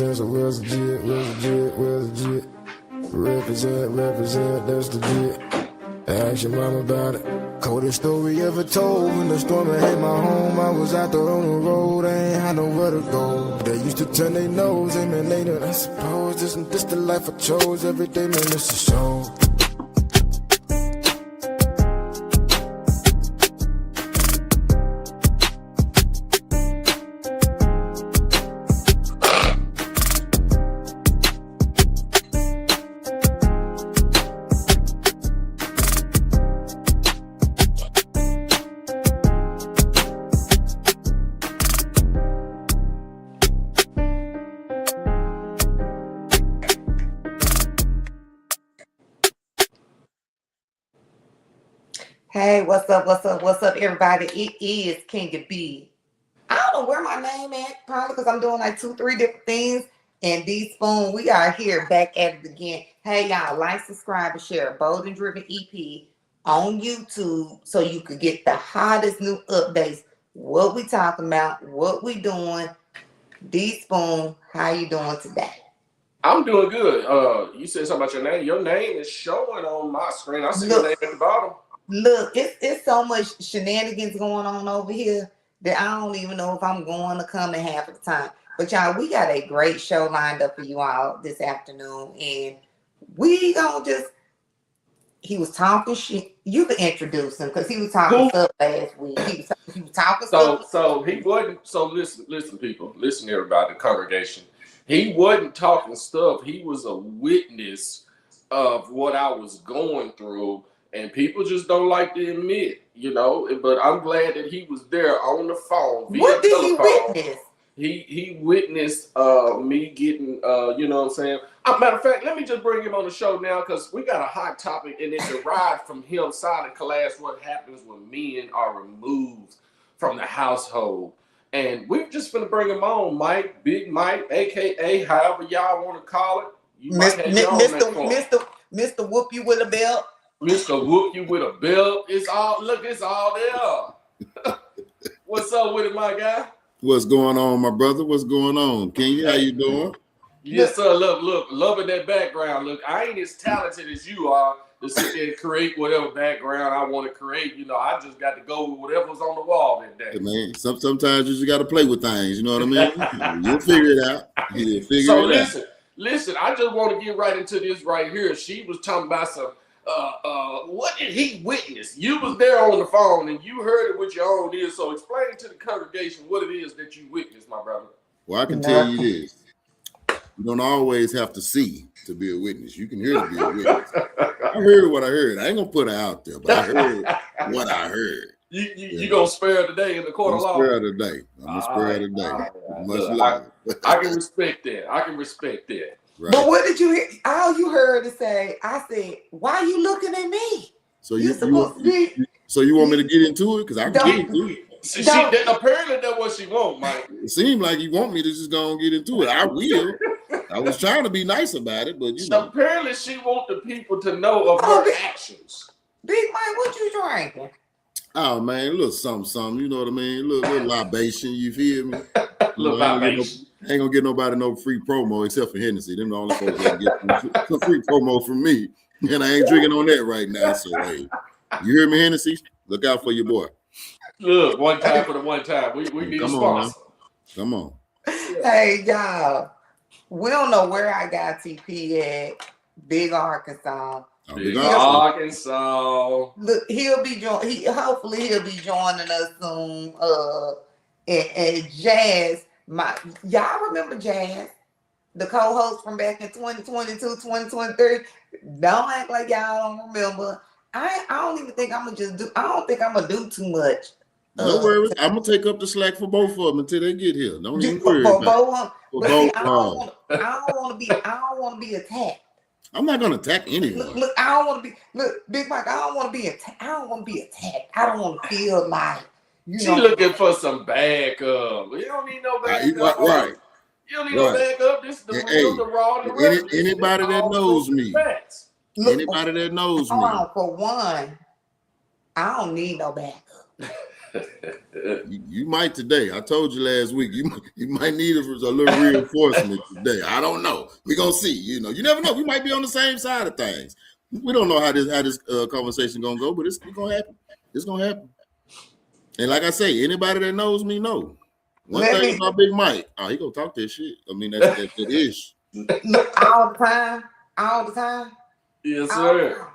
represent, so where's legit, where's legit? Represent, that's legit. Ask your mom about it. Coldest story ever told. When the storm hit my home, I was out there on the road, I ain't had nowhere to go. They used to turn their nose, amen later, I suppose. Isn't this the life I chose? Every day, man, it's a show. Hey, what's up, everybody? It is King of B. I don't know where my name at, probably because I'm doing like 2-3 different things. And D Spoon, we are here back at it again. Hey, y'all, like, subscribe, and share Bold and Driven EP on YouTube so you could get the hottest new updates. What we talking about, what we doing. D Spoon, how you doing today? I'm doing good. You said something about your name. Your name is showing on my screen. I see your name at the bottom. Look, it's so much shenanigans going on over here that I don't even know if I'm going to come in half of the time. But y'all, we got a great show lined up for you all this afternoon. And we gonna just, he was talking shit. You can introduce him because he was talking stuff last week. He was talking stuff. So he wasn't, so listen people, listen everybody, the congregation. He wasn't talking stuff. He was a witness of what I was going through. And people just don't like to admit, you know. But I'm glad that he was there on the phone. What did he witness? He witnessed me getting, you know what I'm saying? Matter of fact, let me just bring him on the show now because we got a hot topic, and it derived from him signing class. What happens when men are removed from the household? And we're just gonna bring him on, Mike, Big Mike, aka however y'all want to call it. You Mr. Whoop You with a belt. Mr. Whoop You with a belt. It's all there. What's up with it, my guy? What's going on, my brother? What's going on? King, how you doing? Yes, sir. Look, loving that background. Look, I ain't as talented as you are to sit there and create whatever background I want to create. You know, I just got to go with whatever's on the wall that day. Hey, man, sometimes you just got to play with things. You know what I mean? You'll figure it out. Listen. I just want to get right into this right here. She was talking about some. What did he witness? You was there on the phone and you heard it with your own ears. So explain to the congregation what it is that you witnessed, my brother. Well, I can tell you this. You don't always have to see to be a witness. You can hear to be a witness. I heard what I heard. I ain't gonna put it out there, but I heard what I heard. You gonna spare today in the court of law? I'm gonna spare today. Much love. I can respect that. Right. But what did you hear? All you heard is say, I said, why are you looking at me? So you want me to get into it? Because I can get into it. Apparently that's what she wants, Mike. It seemed like you want me to just go and get into it. I will. I was trying to be nice about it, but you know. Apparently she wants the people to know of her actions. Big Mike, what you drinking? Oh man, a little something, you know what I mean? A little libation, you feel me? Libation. Ain't gonna get nobody no free promo except for Hennessy. Them the only folks that get some free promo from me. And I ain't drinking on that right now. So hey, you hear me, Hennessy? Look out for your boy. Look, one time for the one time. We need a sponsor. Come on. Hey y'all. We don't know where I got TP at. Big Arkansas. Arkansas. Look, hopefully he'll be joining us soon. And Jazz, y'all remember Jazz, the co-host from back in 2022, 2023. Don't act like y'all don't remember. I don't even think I'm gonna do too much. No worries. I'm gonna take up the slack for both of them until they get here. Don't even worry about it. I don't want to be attacked. I'm not gonna attack anyone. Look, I don't want to be. Look, Big Mike, I don't want to be attacked. I don't want to be attacked. I don't want to feel like she looking for some backup. You don't need no backup. Right. You don't need no backup. This is the real, the raw, the real. Anybody that knows me. Anybody that knows me. For one, I don't need no backup. You might today. I told you last week. You might need a little reinforcement today. I don't know. We're gonna see. You never know. We might be on the same side of things. We don't know how this conversation gonna go, but it's gonna happen. It's gonna happen. And like I say, anybody that knows me know. One thing about Big Mike, he gonna talk that shit. I mean, that's that ish. All the time. Yes, sir.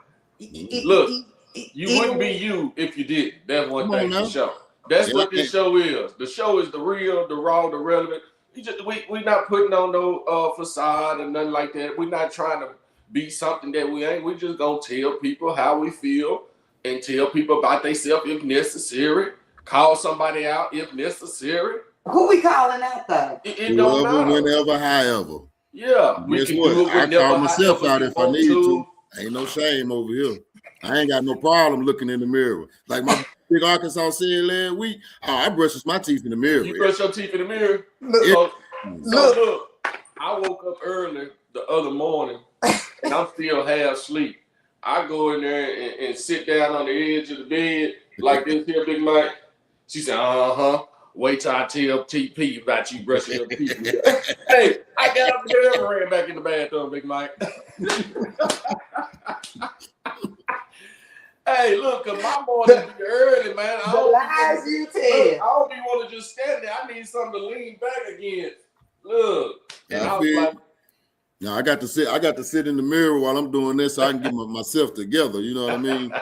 Look, you wouldn't be you you if you didn't. That's one thing for sure. That's what this show is. The show is the real, the raw, the relevant. We not putting on no facade and nothing like that. We're not trying to be something that we ain't. We just gonna tell people how we feel and tell people about themselves if necessary. Call somebody out if necessary. Who we calling out though? It don't matter. Whenever, however. Yeah, we can do it. I call myself out if I need to. Ain't no shame over here. I ain't got no problem looking in the mirror. Like my big Arkansas said last week, I brushes my teeth in the mirror. You brush your teeth in the mirror? Look. I woke up early the other morning and I'm still half asleep. I go in there and sit down on the edge of the bed like this here, Big Mike. She said, wait till I tell TP about you brushing your teeth. Hey, I got up there and ran back in the bathroom, Big Mike. Hey, look, cause my morning be early, man. The lies you tell. I don't even want to just stand there. I need something to lean back against. Look. And I was like, now I got to sit in the mirror while I'm doing this so I can get myself together. You know what I mean?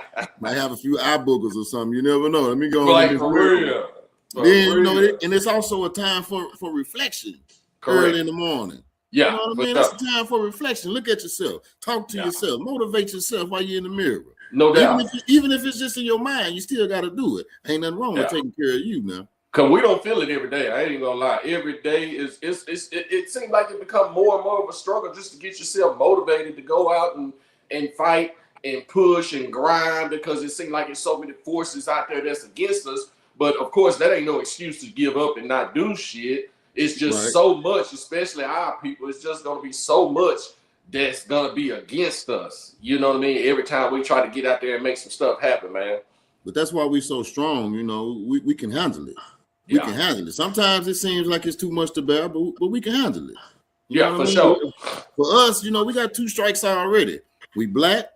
Might have a few eye boogers or something. You never know. Let me go like in this for mirror. real. Then and it's also a time for reflection. Correct. Early in the morning. Yeah, you know what I mean? That's a time for reflection. Look at yourself. Talk to yourself. Motivate yourself while you're in the mirror. No doubt. Even if it's just in your mind, you still got to do it. Ain't nothing wrong with taking care of you now. Cause we don't feel it every day. I ain't even gonna lie. Every day it seems like it become more and more of a struggle just to get yourself motivated to go out and fight and push and grind because it seems like there's so many forces out there that's against us. But of course, that ain't no excuse to give up and not do shit. It's just so much, especially our people. It's just gonna be so much that's gonna be against us. You know what I mean? Every time we try to get out there and make some stuff happen, man. But that's why we're so strong. We can handle it. We can handle it. Sometimes it seems like it's too much to bear, but we can handle it. You know for sure. For us, we got 2 strikes already. We black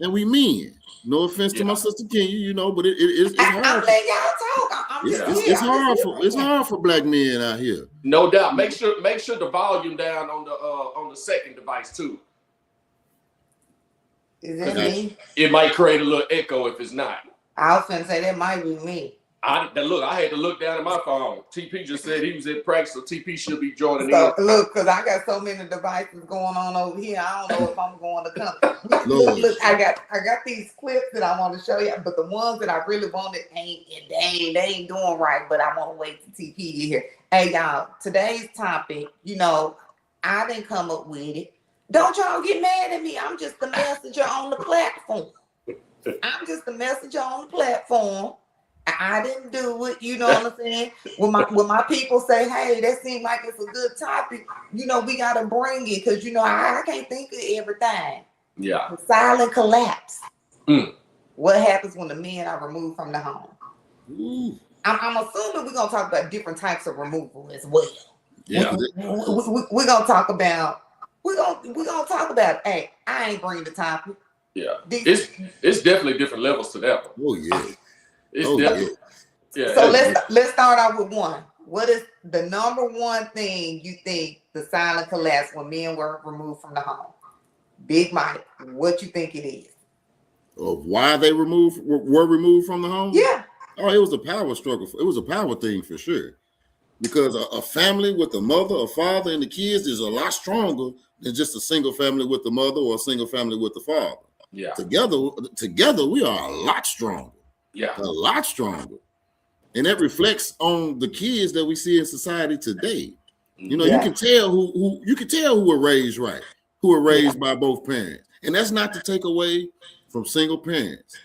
and we men. No offense to my sister Kenya, but it's hard. I'm letting y'all talk. It's hard for black men out here. No doubt. Make sure the volume down on the second device too. Is that me? It might create a little echo if it's not. I was gonna say that might be me. I had to look down at my phone. TP just said he was at practice, so TP should be joining in. Look, because I got so many devices going on over here. I don't know if I'm going to come. Look, I got these clips that I want to show you, but the ones that I really wanted they ain't doing right. But I want to wait to TP here. Hey y'all, today's topic, I didn't come up with it. Don't y'all get mad at me. I'm just the messenger on the platform. I didn't do it, you know what I'm saying? When my people say, hey, that seems like it's a good topic, we gotta bring it because I can't think of everything. Yeah. The silent collapse. What happens when the men are removed from the home? I'm assuming we're gonna talk about different types of removal as well. Yeah. We're gonna talk about hey, I ain't bringing the topic. Yeah. It's definitely different levels to that one. Oh yeah. Yeah. So let's start out with one. What is the number one thing you think the silent collapse when men were removed from the home? Big Mike, what you think it is? Of why they were removed from the home? Yeah. Oh, it was a power struggle. It was a power thing for sure. Because a family with a mother, a father, and the kids is a lot stronger than just a single family with the mother or a single family with the father. Yeah. Together we are a lot stronger. Yeah. A lot stronger. And that reflects on the kids that we see in society today. You can tell who were raised right, who were raised by both parents. And that's not to take away from single parents,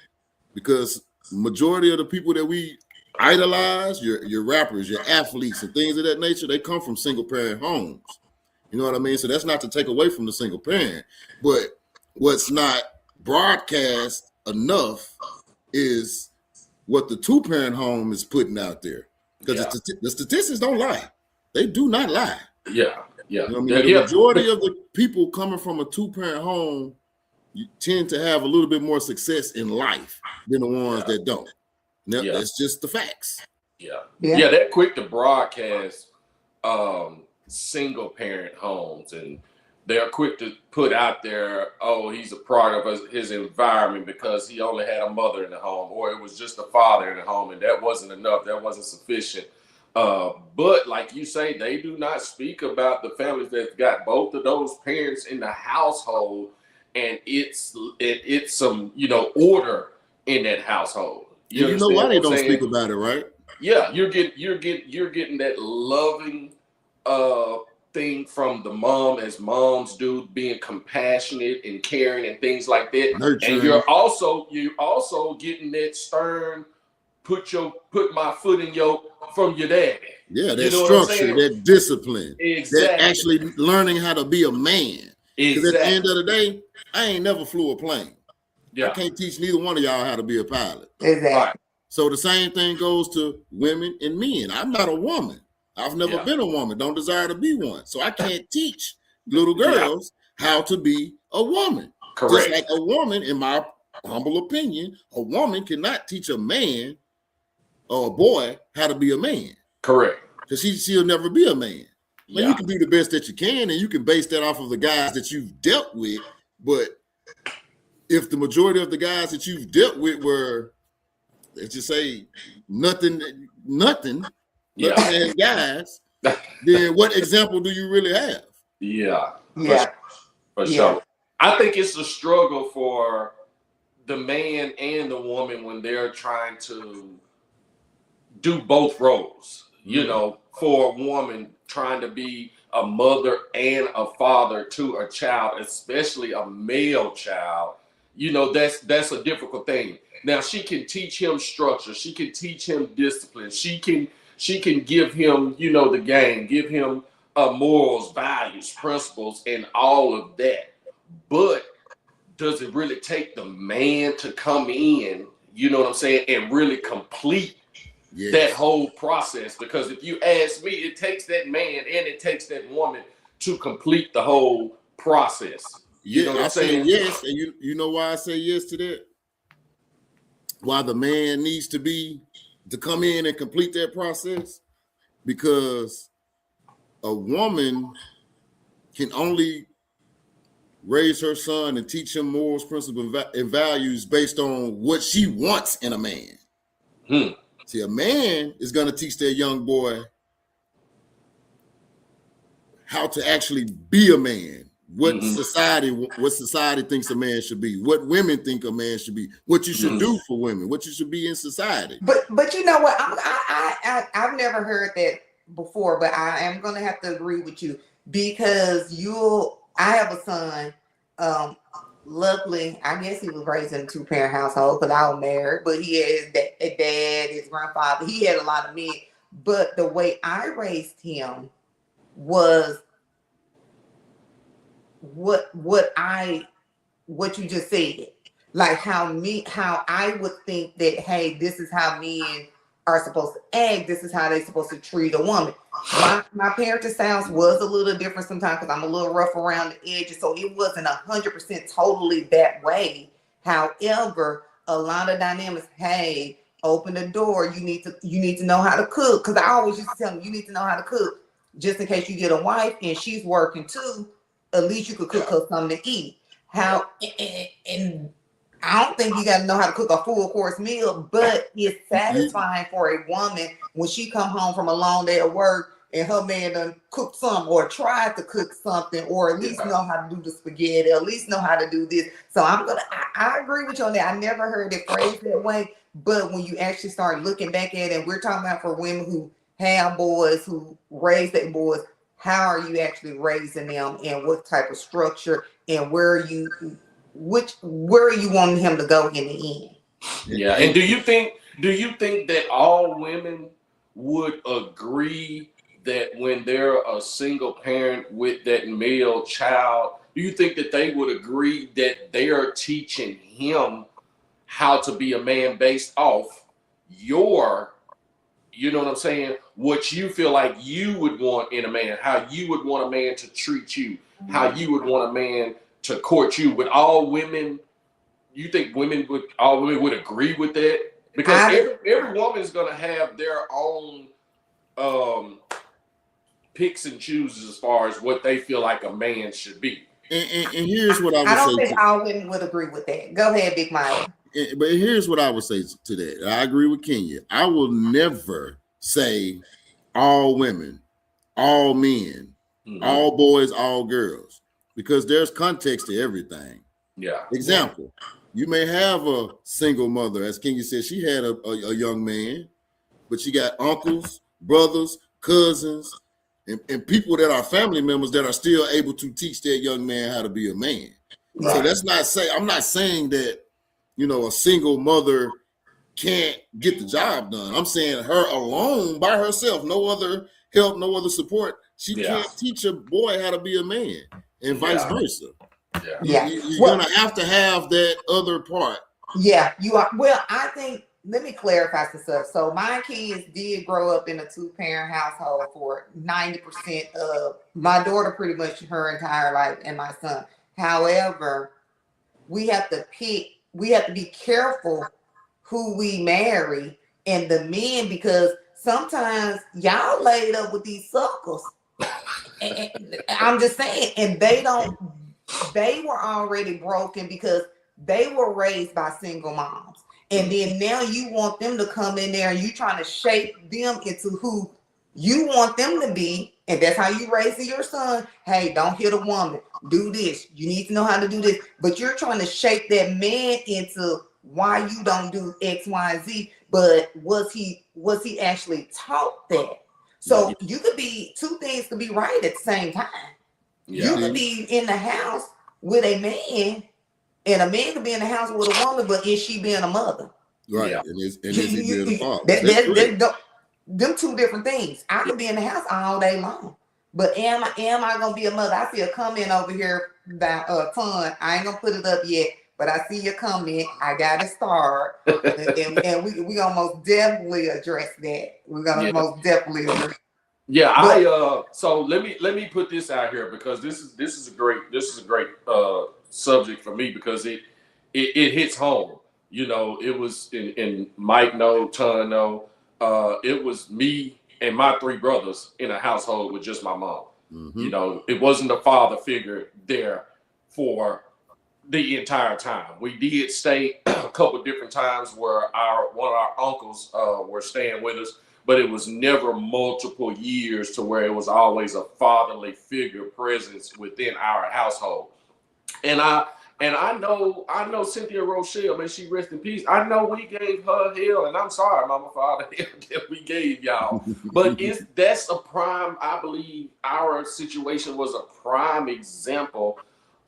because majority of the people that we idolize, your rappers, your athletes, and things of that nature, they come from single parent homes. You know what I mean? So that's not to take away from the single parent. But what's not broadcast enough is what the 2-parent home is putting out there. Because the statistics don't lie. They do not lie. Yeah. You know what I mean? The majority of the people coming from a 2-parent home, you tend to have a little bit more success in life than the ones that don't. That's just the facts. Yeah, they're quick to broadcast single parent homes, and they're quick to put out there, oh, he's a product of his environment because he only had a mother in the home, or it was just a father in the home, and that wasn't enough, that wasn't sufficient. But like you say, they do not speak about the families that got both of those parents in the household, and it's some order in that household. You know why they don't speak about it, right? Yeah, you're getting that loving thing from the mom, as moms do, being compassionate and caring and things like that. Nurturing. And you're also getting that stern, put my foot in from your daddy. Yeah, that structure, that discipline, that actually learning how to be a man. Because at the end of the day, I ain't never flew a plane. I can't teach neither one of y'all how to be a pilot. Exactly. Right. So the same thing goes to women and men. I'm not a woman. I've never been a woman. Don't desire to be one. So I can't teach little girls how to be a woman. Correct. Just like a woman, in my humble opinion, a woman cannot teach a man or a boy how to be a man. Correct. Because she'll never be a man. Now, you can do the best that you can, and you can base that off of the guys that you've dealt with. But if the majority of the guys that you've dealt with were, let's just say, nothing as guys, then what example do you really have? For sure. I think it's a struggle for the man and the woman when they're trying to do both roles. For a woman trying to be a mother and a father to a child, especially a male child, that's a difficult thing. Now, she can teach him structure, she can teach him discipline, she can give him, the game, give him morals, values, principles, and all of that. But does it really take the man to come in, and really complete that whole process? Because if you ask me, it takes that man and it takes that woman to complete the whole process. You know what I'm saying? Yes, and you know why I say yes to that? Why the man needs to come in and complete that process? Because a woman can only raise her son and teach him morals, principles, and values based on what she wants in a man. See, a man is going to teach that young boy how to actually be a man. What society thinks a man should be, what women think a man should be, what you should do for women, what you should be in society. But you know what? I've never heard that before, but I am going to have to agree with you because I have a son. Luckily, I guess he was raised in a 2-parent household because I was married, but he had his dad, his grandfather. He had a lot of men, but the way I raised him was what you just said, like how I would think that, hey, this is how men are supposed to act, this is how they're supposed to treat a woman. My parenting styles was a little different sometimes because I'm a little rough around the edges, so it wasn't 100% totally that way. However, a lot of dynamics, hey, open the door, you need to know how to cook, because I always used to tell them, you need to know how to cook just in case you get a wife and she's working too. At least you could cook her something to eat. And I don't think you got to know how to cook a full course meal, but it's satisfying for a woman when she come home from a long day of work and her man done cooked something or tried to cook something, or at least know how to do the spaghetti, at least know how to do this. So I agree with you on that. I never heard it phrased that way, but when you actually start looking back at it, and we're talking about for women who have boys, who raise their boys, how are you actually raising them, and what type of structure, and where are you wanting him to go in the end? Yeah. And do you think that all women would agree that when they're a single parent with that male child, do you think that they would agree that they are teaching him how to be a man based off your, you know what I'm saying, what you feel like you would want in a man, how you would want a man to treat you, how you would want a man to court you. Would all women, you think all women would agree with that? Because every woman is going to have their own picks and chooses as far as what they feel like a man should be. And here's what I would say. I don't think all women would agree with that. Go ahead, Big Mike. But here's what I would say to that. I agree with Kenya. I will never say all women, all men, all boys, all girls, because there's context to everything. Yeah. Example, you may have a single mother, as Kenya said, she had a young man, but she got uncles, brothers, cousins, and people that are family members that are still able to teach that young man how to be a man. Right. So that's not I'm not saying that, you know, a single mother can't get the job done. I'm saying her alone by herself, no other help, no other support. She can't teach a boy how to be a man, and vice versa. You're gonna have to have that other part. Yeah, you are. Well, I think, let me clarify some stuff. So my kids did grow up in a 2-parent household for 90% of my daughter, pretty much her entire life, and my son. However, we have to be careful who we marry and the men, because sometimes y'all laid up with these suckers. And I'm just saying, and they were already broken because they were raised by single moms. And then now you want them to come in there and you trying to shape them into who you want them to be. And that's how you raise your son. Hey, don't hit a woman. Do this. You need to know how to do this. But you're trying to shape that man into why you don't do X, Y, and Z. But was he actually taught that? So you could be, two things could be right at the same time. Yeah. You could be in the house with a man, and a man could be in the house with a woman, but is she being a mother? Right. Yeah. And is he being a father? Them two different things. I could be in the house all day long, but am I gonna be a mother? I see a comment over here by Ton. I ain't gonna put it up yet, but I see your comment. I gotta start, and we gonna most definitely address that. We're gonna most definitely address. Yeah, so let me put this out here, because this is a great subject for me, because it hits home. You know, it was in Mike know, Ton know. It was me and my 3 brothers in a household with just my mom. Mm-hmm. You know, it wasn't a father figure there for the entire time. We did stay a couple different times where one of our uncles were staying with us, but it was never multiple years to where it was always a fatherly figure presence within our household. And I know Cynthia Rochelle, may she rest in peace. I know we gave her hell, and I'm sorry, Mama, for all the hell that we gave y'all. But that's a prime, I believe our situation was a prime example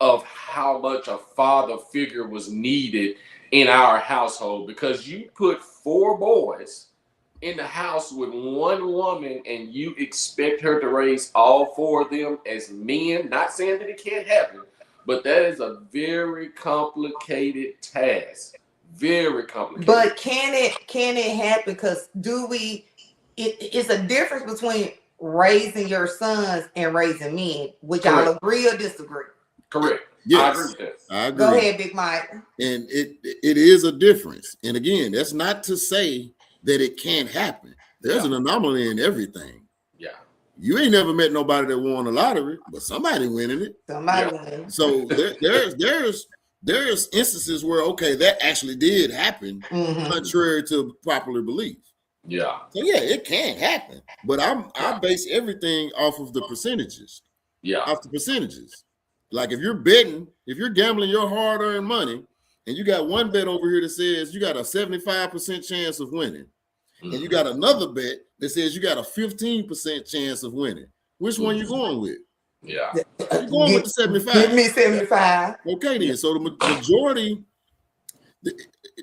of how much a father figure was needed in our household, because you put 4 boys in the house with 1 woman and you expect her to raise all 4 of them as men. Not saying that it can't happen, but that is a very complicated task. Very complicated. But can it happen? Because it's a difference between raising your sons and raising men. Would y'all agree or disagree? Correct. Yes, I agree with that. I agree. Go ahead, Big Mike. And it is a difference. And again, that's not to say that it can't happen. There's an anomaly in everything. Yeah. You ain't never met nobody that won the lottery, but somebody winning it. Somebody winning. So there's instances where, okay, that actually did happen, contrary to popular belief. Yeah. So yeah, it can happen. But I base everything off of the percentages. Yeah. Off the percentages. Like if you're betting, if you're gambling your hard-earned money, and you got one bet over here that says you got a 75% chance of winning, and you got another bet that says you got a 15% chance of winning. Which one you going with? Yeah. You're going with the 75. Give me 75. Okay, then. So the majority,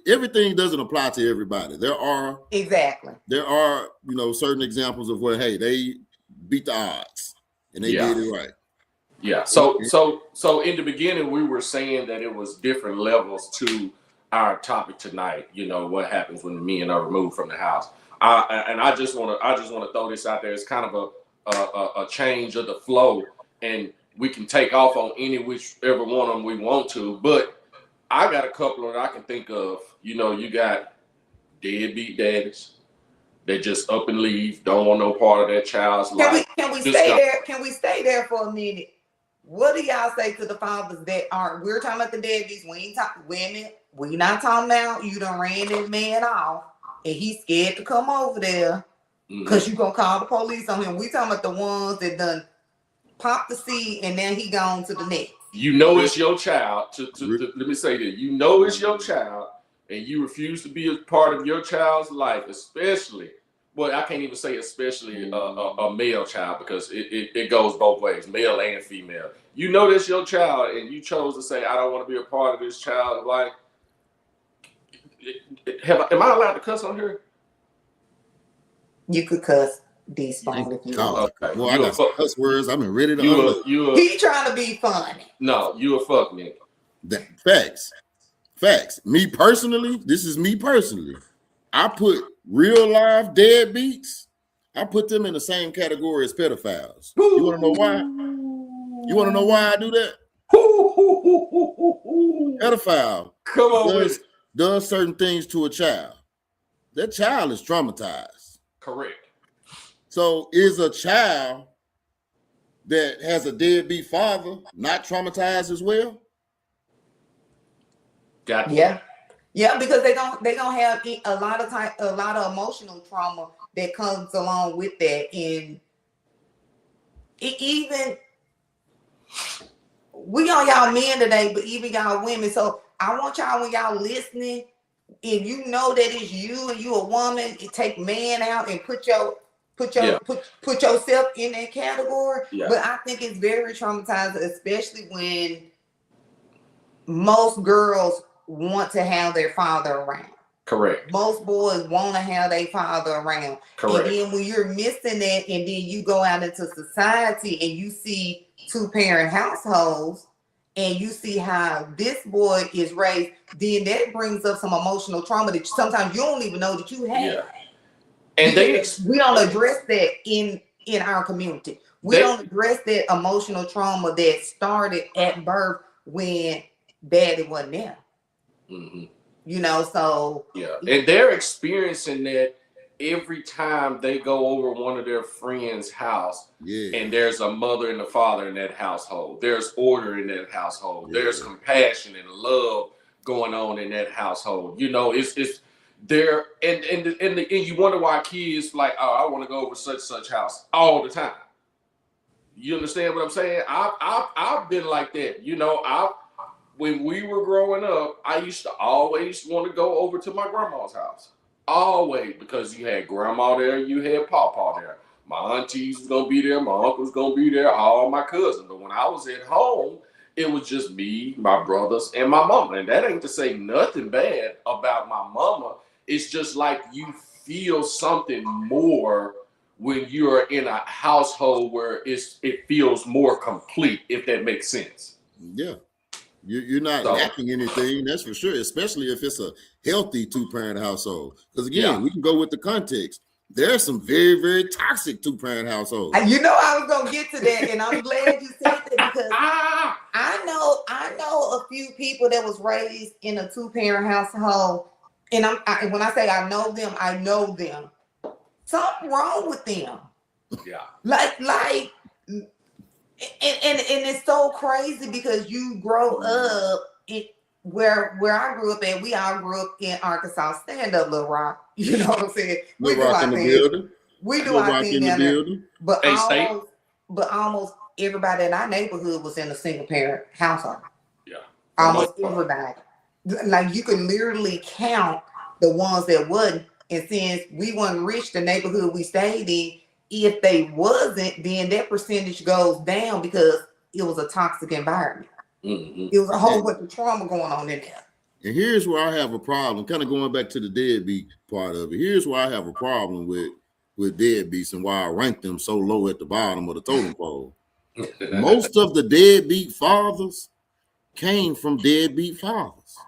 everything doesn't apply to everybody. There are certain examples of where, hey, they beat the odds and they did it right. Yeah. So in the beginning, we were saying that it was different levels to our topic tonight. You know, what happens when men are removed from the house. I just want to throw this out there. It's kind of a change of the flow, and we can take off on any whichever one of them we want to. But I got a couple that I can think of. You know, you got deadbeat daddies. They just up and leave, don't want no part of their child's life. Can we stay there? Can we stay there for a minute? What do y'all say to the fathers that aren't? We're talking about the deadbeats. We ain't talking women. We not talking about you done ran this man off and he's scared to come over there because you gonna call the police on him. We talking about the ones that done popped the seed and then he gone to the next. You know it's your child. Let me say that. You know it's your child, and you refuse to be a part of your child's life, especially, well, I can't even say especially a male child, because it goes both ways, male and female. You know that's your child, and you chose to say, I don't want to be a part of this child's life. Am I allowed to cuss on here? You could cuss these phone if you want. Okay. Well, I got some cuss words. I'm ready to He trying to be funny. No, you a fuck nigga. Facts. Me personally, this is me personally. I put real life deadbeats, I put them in the same category as pedophiles. You want to know why? You want to know why I do that? Pedophile does certain things to a child. That child is traumatized. Correct. So is a child that has a deadbeat father not traumatized as well? Gotcha. Yeah, because they don't have a lot of emotional trauma that comes along with that, and even we on y'all men today, but even y'all women. So I want y'all, when y'all listening, if you know that it's you and you a woman, you take man out and put yourself in that category. Yeah. But I think it's very traumatizing, especially when most girls want to have their father around. Correct. Most boys want to have their father around. Correct. And then when you're missing that, and then you go out into society and you see two-parent households and you see how this boy is raised, then that brings up some emotional trauma that sometimes you don't even know that you have. Yeah. And we don't address that in our community. We don't address that emotional trauma that started at birth when daddy wasn't there. Mm-hmm. You know, so yeah, and they're experiencing that every time they go over one of their friends' house, and there's a mother and a father in that household. There's order in that household. Yeah. There's compassion and love going on in that household. You know, it's there, and you wonder why kids like, oh, I want to go over such house all the time. You understand what I'm saying? I've been like that. You know, when we were growing up, I used to always want to go over to my grandma's house. Always, because you had grandma there, you had pawpaw there. My aunties was going to be there, my uncle was going to be there, all my cousins. But when I was at home, it was just me, my brothers, and my mama. And that ain't to say nothing bad about my mama. It's just like you feel something more when you're in a household where it feels more complete, if that makes sense. Yeah. You're not lacking anything, that's for sure, especially if it's a healthy two-parent household. Because again, we can go with the context. There are some very, very toxic two-parent households. You know, I was gonna get to that, and I'm glad you said that, because I know a few people that was raised in a two-parent household, and when I say I know them, something wrong with them. Yeah, like. And it's so crazy, because you grow up where I grew up at. We all grew up in Arkansas. Stand up, Little Rock. You know what I'm saying? We do our thing. We do our thing down there. But almost everybody in our neighborhood was in a single parent household. Yeah, almost everybody. Like, you can literally count the ones that wasn't. And since we weren't rich, the neighborhood we stayed in, if they wasn't, then that percentage goes down, because it was a toxic environment. Mm-hmm. It was a whole bunch of trauma going on in there. And here's where I have a problem, kind of going back to the deadbeat part of it. Here's why I have a problem with deadbeats and why I rank them so low at the bottom of the totem pole. Most of the deadbeat fathers came from deadbeat fathers.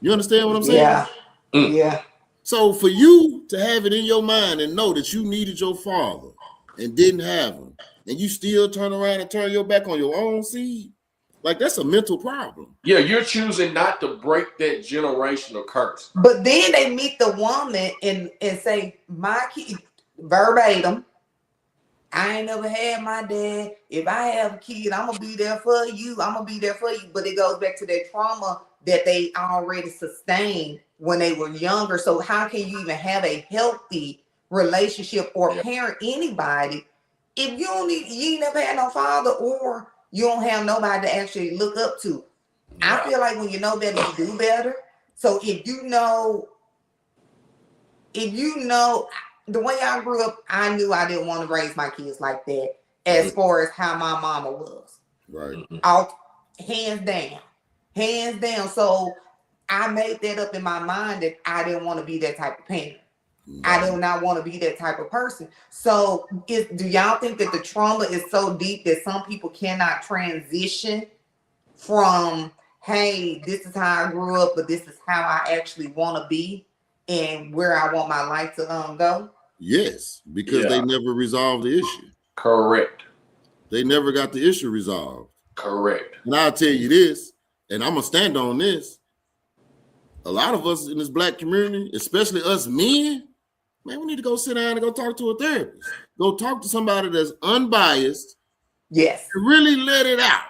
You understand what I'm saying? Yeah. Yeah. So for you to have it in your mind and know that you needed your father and didn't have him, and you still turn around and turn your back on your own seed, like that's a mental problem. Yeah, you're choosing not to break that generational curse. But then they meet the woman and say, my kid, verbatim, I ain't never had my dad. If I have a kid, I'm gonna be there for you. I'm gonna be there for you. But it goes back to that trauma that they already sustained when they were younger. So how can you even have a healthy relationship or parent anybody if you ain't never had no father, or you don't have nobody to actually look up to? I feel like when you know better, you do better. So if you know, the way I grew up, I knew I didn't want to raise my kids like that, as far as how my mama was. Right. All hands down. So I made that up in my mind that I didn't want to be that type of parent. I do not want to be that type of person. So do y'all think that the trauma is so deep that some people cannot transition from, hey, this is how I grew up, but this is how I actually want to be and where I want my life to go? Yes, because they never resolved the issue. Correct. They never got the issue resolved. Correct. And I'll tell you this, and I'm going to stand on this. A lot of us in this Black community, especially us men, man, we need to go sit down and go talk to a therapist. Go talk to somebody that's unbiased. Yes. And really let it out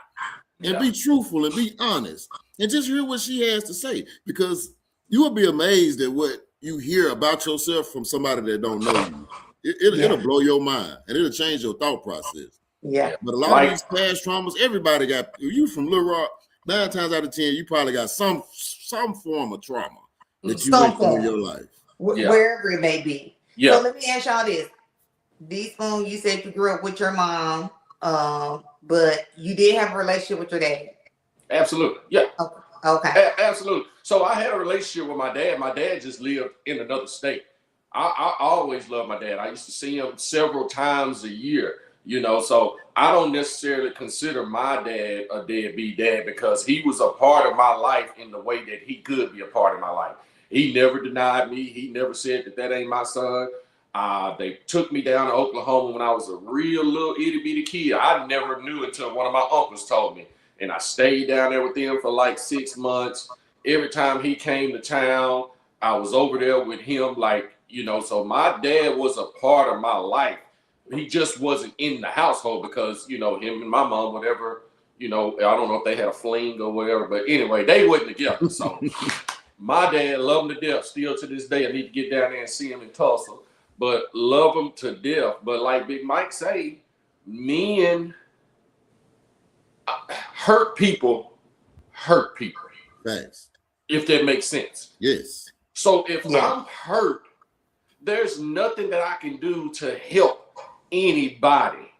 and be truthful and be honest and just hear what she has to say, because you will be amazed at what you hear about yourself from somebody that don't know you. It'll blow your mind and it'll change your thought process. Yeah. But a lot of these past traumas, everybody got. You from Little Rock, 9 times out of 10, you probably got some form of trauma that you went through in your life. Wherever it may be. Yeah. So let me ask y'all this. D-Spoon, you said you grew up with your mom, but you did have a relationship with your dad. Absolutely. Yeah. Okay. Absolutely. So I had a relationship with my dad. My dad just lived in another state. I always loved my dad. I used to see him several times a year, so I don't necessarily consider my dad a deadbeat dad, because he was a part of my life in the way that he could be a part of my life. He never denied me. He never said that ain't my son. They took me down to Oklahoma when I was a real little itty bitty kid. I never knew until one of my uncles told me. And I stayed down there with them for like 6 months. Every time he came to town, I was over there with him, so my dad was a part of my life. He just wasn't in the household because, him and my mom, whatever, I don't know if they had a fling or whatever, but anyway, they wasn't together. So my dad loved him to death. Still to this day, I need to get down there and see him in Tulsa, but love him to death. But like Big Mike say, men hurt people. Thanks. If that makes sense. Yes. So if I'm hurt, there's nothing that I can do to help anybody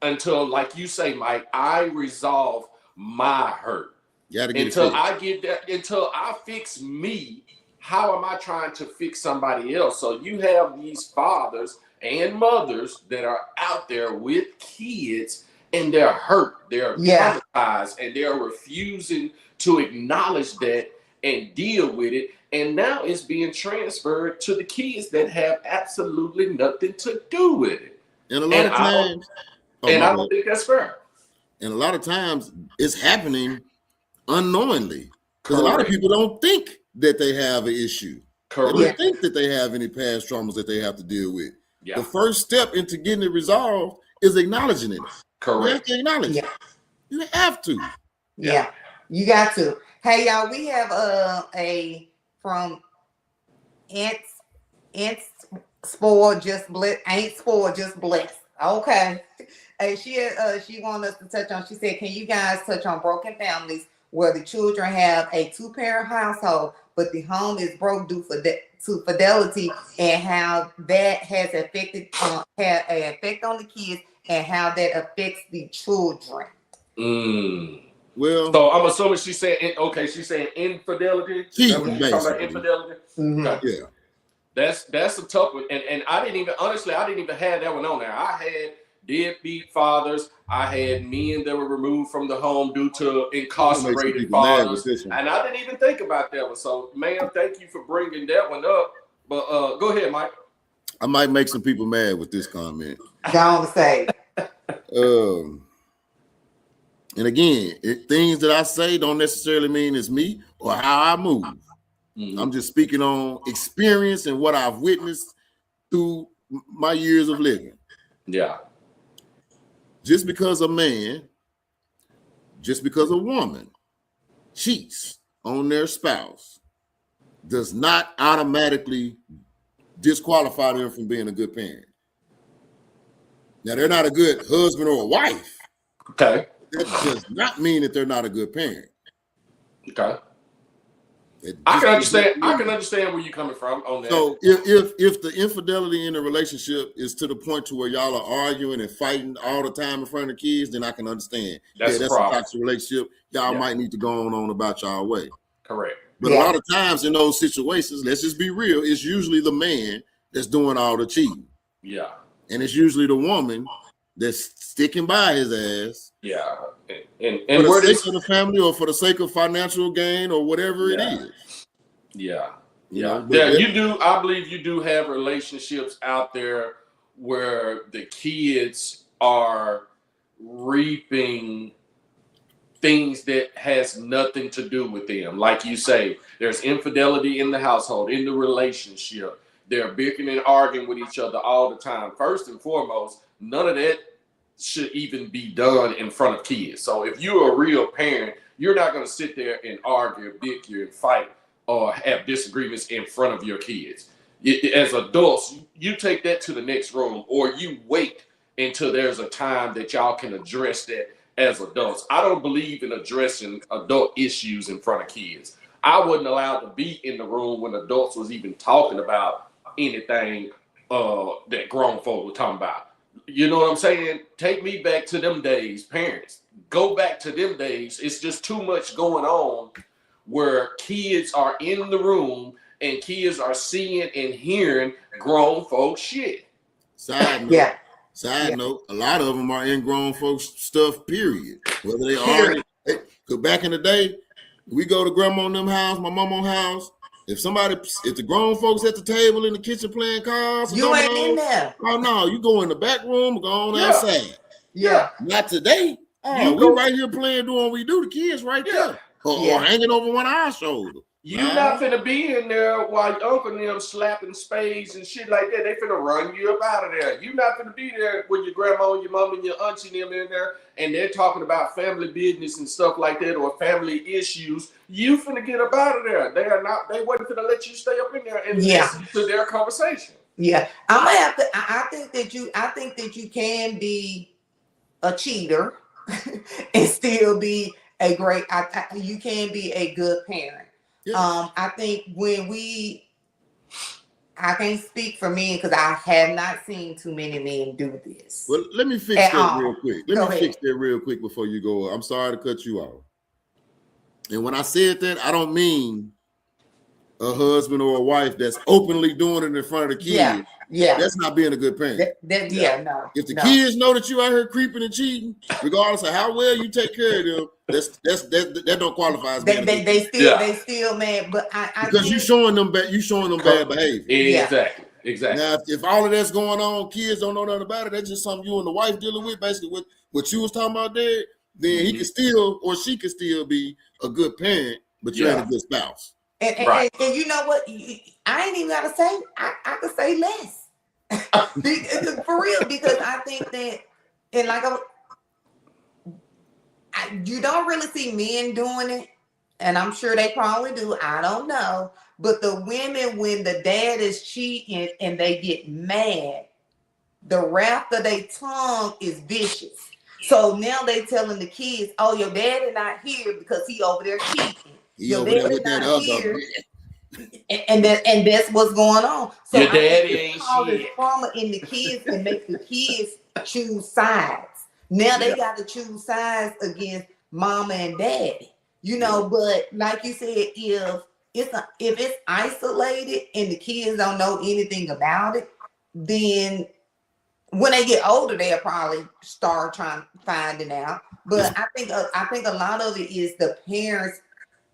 until, like you say, Mike, I resolve my hurt. Until I fix me, how am I trying to fix somebody else? So you have these fathers and mothers that are out there with kids, and they're hurt, they're traumatized, and they're refusing to acknowledge that and deal with it. And now it's being transferred to the kids that have absolutely nothing to do with it. And a lot of times, I don't think that's fair. And a lot of times it's happening unknowingly, because a lot of people don't think that they have an issue. Correct. They don't think that they have any past traumas that they have to deal with. The first step into getting it resolved is acknowledging it. Correct. You have to acknowledge it. You have to. Yeah, you got to. Hey, y'all, we have from Aunt's spoiled, just blessed. Ain't spoiled, just blessed. Okay. Hey, she wanted us to touch on. She said, "Can you guys touch on broken families where the children have a 2-parent household, but the home is broke due to fidelity, and how that has affected had an effect on the kids, and how that affects the children?" Well, so I'm assuming she's saying infidelity. Talking about infidelity. Mm-hmm. Okay. Yeah. That's a tough one, and I didn't even have that one on there. I had deadbeat fathers. I had men that were removed from the home due to incarcerated fathers. And I didn't even think about that one. So, ma'am, thank you for bringing that one up. But go ahead, Mike. I might make some people mad with this comment. Go on, say. And again, things that I say don't necessarily mean it's me or how I move. Mm-hmm. I'm just speaking on experience and what I've witnessed through my years of living. Yeah. Just because a man, just because a woman cheats on their spouse does not automatically disqualify them from being a good parent. Now, they're not a good husband or a wife. Okay. That does not mean that they're not a good parent. Okay. I can understand where you're coming from on that. So if the infidelity in the relationship is to the point to where y'all are arguing and fighting all the time in front of kids, then I can understand. That's a toxic relationship. Y'all might need to go on about y'all way. Correct. But a lot of times in those situations, let's just be real, it's usually the man that's doing all the cheating. Yeah. And it's usually the woman that's sticking by his ass. Yeah. And for the sake of the family or for the sake of financial gain or whatever it is. Yeah. Yeah. You do. I believe you do have relationships out there where the kids are reaping things that has nothing to do with them. Like you say, there's infidelity in the household, in the relationship. They're bickering and arguing with each other all the time. First and foremost, none of that should even be done in front of kids. So if you're a real parent, you're not going to sit there and argue, bicker, and fight or have disagreements in front of your kids. As adults, you take that to the next room, or you wait until there's a time that y'all can address that as adults. I don't believe in addressing adult issues in front of kids. I wasn't allowed to be in the room when adults was even talking about anything that grown folk were talking about. You know what I'm saying? Take me back to them days, parents. Go back to them days. It's just too much going on where kids are in the room and kids are seeing and hearing grown folks shit. Side note, a lot of them are in grown folks stuff, period. Whether they are, because back in the day, we go to grandma and them house, my mama's house. If the grown folks at the table in the kitchen playing cards, you ain't in there. Oh no, you go in the back room, go on outside. Yeah. Not today. Oh, we right here playing, doing what we do. The kids right there. Or hanging over one of our shoulders. You not finna be in there while your uncle and them slapping spades and shit like that. They finna run you up out of there. You not finna be there with your grandma and your mom and your auntie and them in there, and they're talking about family business and stuff like that, or family issues. You finna get up out of there. They wasn't finna let you stay up in there and listen to their conversation. Yeah. I'm gonna have to. I think that you can be a cheater and still be a great. You can be a good parent. Yeah. I think I can't speak for men because I have not seen too many men do this. Well, let me fix that real quick. Let me fix that real quick before you go. I'm sorry to cut you off. And when I said that, I don't mean a husband or a wife that's openly doing it in front of the kids. Yeah. That's not being a good parent. No. If the kids know that you out here creeping and cheating, regardless of how well you take care of them, that don't qualify as being they still mad, but because you showing them bad behavior. Exactly. Now, if all of that's going on, kids don't know nothing about it. That's just something you and the wife dealing with. Basically, with what you was talking about there, then he can still or she can still be a good parent, but you ain't a good spouse. And you know what? I ain't even gotta say. I could say less for real, because I think that, and like you don't really see men doing it, and I'm sure they probably do. I don't know, but the women, when the dad is cheating and they get mad, the wrath of their tongue is vicious. So now they telling the kids, "Oh, your daddy not here because he over there cheating. Your daddy not here." And that's what's going on. So your daddy ain't all this trauma in the kids and make the kids choose sides. Now they got to choose sides against mama and daddy. You know, but like you said, if it's isolated and the kids don't know anything about it, then when they get older, they'll probably start finding out. But I think a lot of it is the parents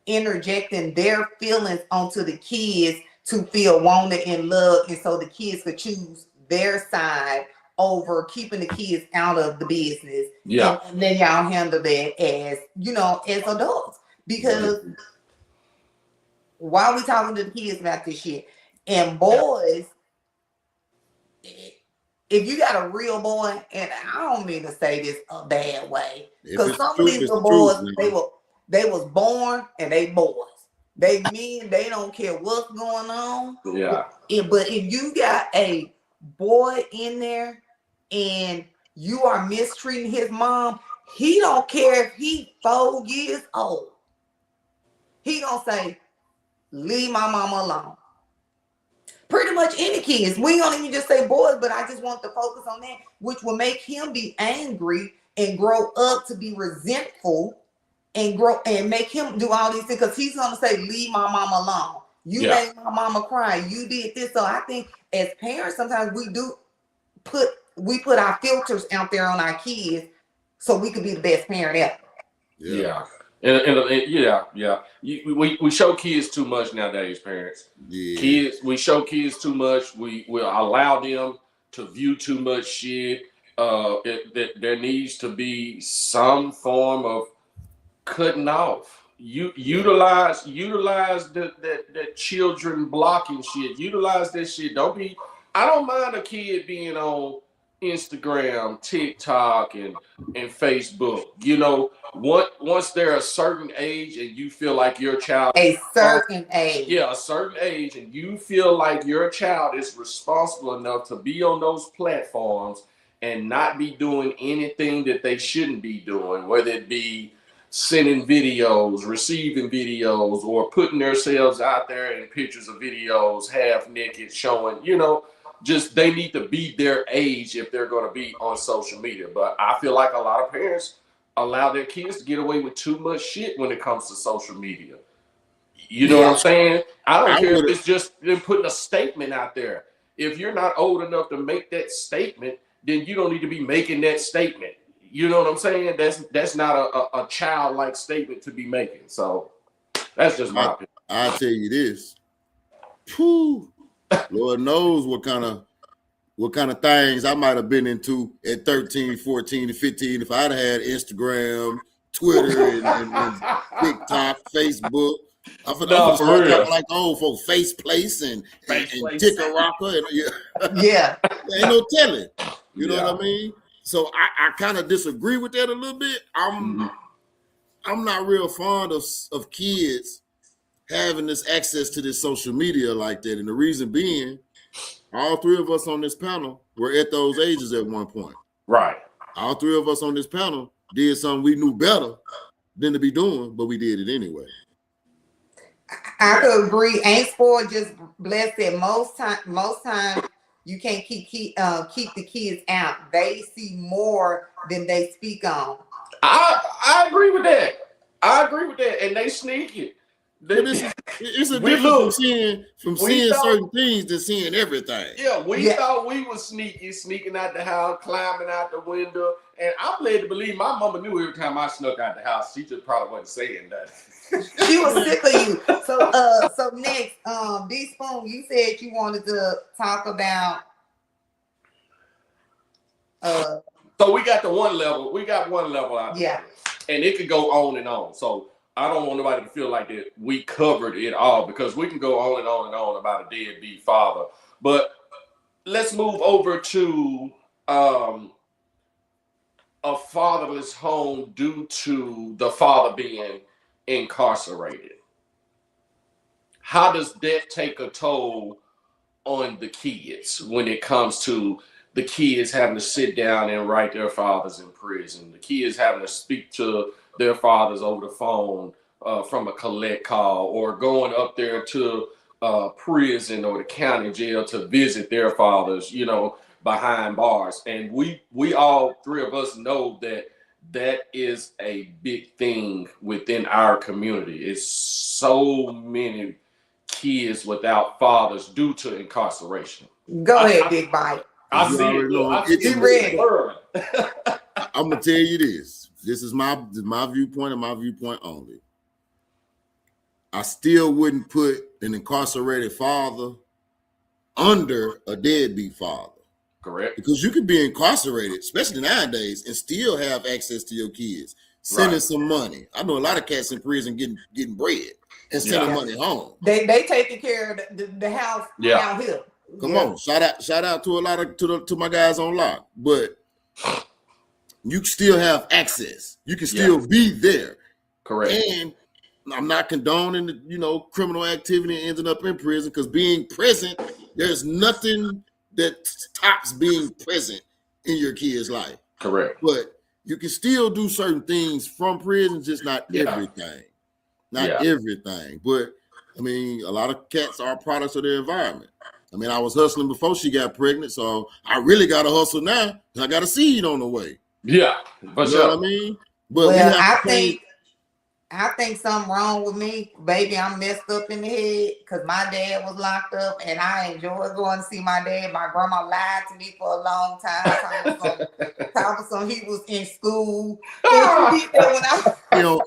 interjecting their feelings onto the kids to feel wanted and loved, and so the kids could choose their side over keeping the kids out of the business. Yeah. And then y'all handle that as, as adults. Because why are we talking to the kids about this shit? And boys, if you got a real boy, and I don't mean to say this a bad way, because some of these little boys, they was born and they boys. They mean they don't care what's going on. Yeah. But if you got a boy in there and you are mistreating his mom, he don't care if he 4 years old. He gonna say, leave my mama alone. Pretty much any kids. We don't even just say boys, but I just want to focus on that, which will make him be angry and grow up to be resentful and grow and make him do all these things, because he's gonna say, leave my mama alone. You made my mama cry. You did this. So I think as parents, sometimes we put our filters out there on our kids so we could be the best parent ever. Yeah. And we show kids too much nowadays, parents. Yeah. We show kids too much. We allow them to view too much shit. There needs to be some form of cutting off. Utilize the children blocking shit. Utilize that shit. I don't mind a kid being on Instagram, TikTok, and Facebook. Once they're a certain age and you feel like your child a certain age, and you feel like your child is responsible enough to be on those platforms and not be doing anything that they shouldn't be doing, whether it be sending videos, receiving videos, or putting themselves out there in pictures of videos half naked showing, just they need to be their age if they're going to be on social media. But I feel like a lot of parents allow their kids to get away with too much shit when it comes to social media. You know what I'm saying? I don't care if it's just them putting a statement out there. If you're not old enough to make that statement, then you don't need to be making that statement. You know what I'm saying? That's not a childlike statement to be making. So that's just my opinion. I'll tell you this. Whew. Lord knows what kind of things I might have been into at 13, 14, and 15 if I'd had Instagram, Twitter, and TikTok, Facebook. I forgot like old folks, Face Place and Ticker Rocker. Yeah. Ain't no telling. You know what I mean? So I kind of disagree with that a little bit. I'm not real fond of kids having this access to this social media like that. And the reason being, all 3 of us on this panel were at those ages at one point. Right. All 3 of us on this panel did something we knew better than to be doing, but we did it anyway. I could agree. Ain't spoiled, just blessed that most time you can't keep the kids out. They see more than they speak on. I agree with that. And they sneak it. It's a difference from seeing certain things than seeing everything. Yeah, we thought we was sneaking out the house, climbing out the window. And I'm led to believe my mama knew every time I snuck out the house. She just probably wasn't saying that. She was sick of you. So next, D Spoon, you said you wanted to talk about so we got one level out there. And it could go on and on. So I don't want nobody to feel like that we covered it all, because we can go on and on and on about a deadbeat father. But let's move over to a fatherless home due to the father being incarcerated. How does that take a toll on the kids when it comes to the kids having to sit down and write their fathers in prison, the kids having to speak to their fathers over the phone from a collect call, or going up there to prison or the county jail to visit their fathers, behind bars? And we all 3 of us know that is a big thing within our community. It's so many kids without fathers due to incarceration. Go ahead, Big Bite. I You see already it. know I'm I see itching it. to I'm gonna tell you this. This is my viewpoint and my viewpoint only. I still wouldn't put an incarcerated father under a deadbeat father. Correct. Because you could be incarcerated, especially nowadays, and still have access to your kids, sending some money. I know a lot of cats in prison getting bread and sending money home. They taking care of the house downhill. Come on, shout out to a lot of to my guys on lock, but you still have access. You can still be there. Correct. And I'm not condoning the, criminal activity and ending up in prison, because being present, there's nothing that tops being present in your kid's life. Correct. But you can still do certain things from prison, just not everything. Not everything. But I mean, a lot of cats are products of their environment. I mean, I was hustling before she got pregnant, so I really got to hustle now. I got a seed on the way. Yeah, but you know what I mean? But well, I think something wrong with me, baby. I'm messed up in the head because my dad was locked up, and I enjoy going to see my dad. My grandma lied to me for a long time. Talking he was in school.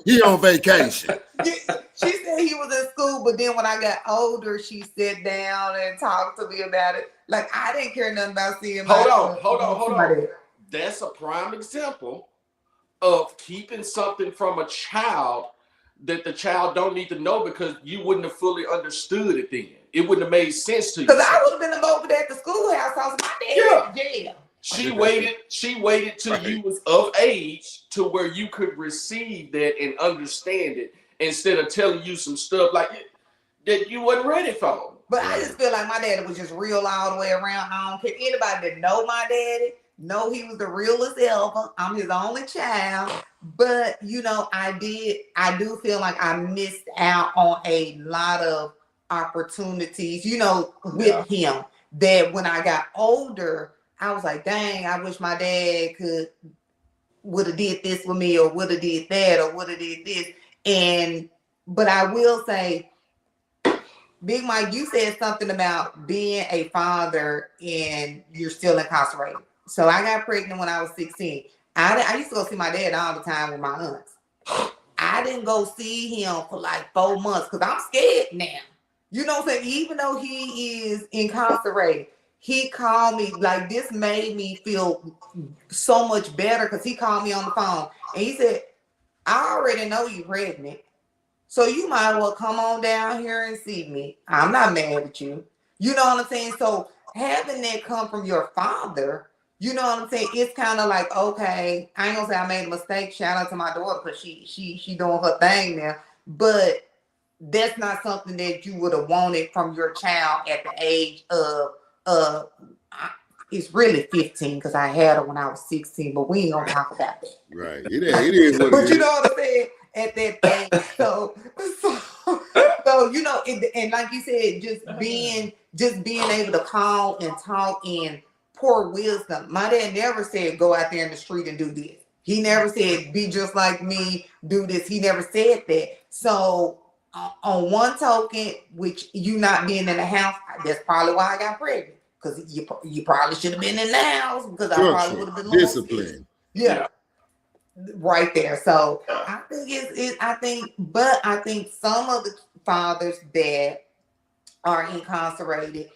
He on vacation. She said he was in school, but then when I got older, she sat down and talked to me about it. Like, I didn't care nothing about seeing Hold on. That's a prime example of keeping something from a child that the child don't need to know, because you wouldn't have fully understood it then. It wouldn't have made sense to you. Because I would have been over there at the schoolhouse. I was my dad in jail. She waited till you was of age to where you could receive that and understand it, instead of telling you some stuff like that you wasn't ready for. But I just feel like my daddy was just real all the way around. I don't care. Anybody that know my daddy know he was the realest ever. I'm his only child. But I do feel like I missed out on a lot of opportunities, with him, that when I got older, I was like, dang, I wish my dad would have did this with me, or would have did that, or would have did this. But I will say, Big Mike, you said something about being a father and you're still incarcerated. So I got pregnant when I was 16. I used to go see my dad all the time with my aunts. I didn't go see him for like 4 months because I'm scared now. You know what I'm saying? Even though he is incarcerated, he called me. Like, this made me feel so much better because he called me on the phone and he said, I already know you're pregnant, so you might as well come on down here and see me. I'm not mad at you. You know what I'm saying? So having that come from your father, you know what I'm saying? It's kind of like, okay, I ain't gonna say I made a mistake. Shout out to my daughter because she doing her thing now. But that's not something that you would have wanted from your child at the age of it's really 15 because I had her when I was 16, but we ain't gonna talk about that. Right. It is what it is. But you know what I'm saying? At that age. So and like you said, just being able to call and talk and pour wisdom. My dad never said go out there in the street and do this. He never said be just like me, do this. He never said that. So on one token, which you not being in the house, that's probably why I got pregnant. Because you probably should have been in the house, because I probably would have been disciplined. Yeah. Right there. So I think I think some of the fathers that are incarcerated,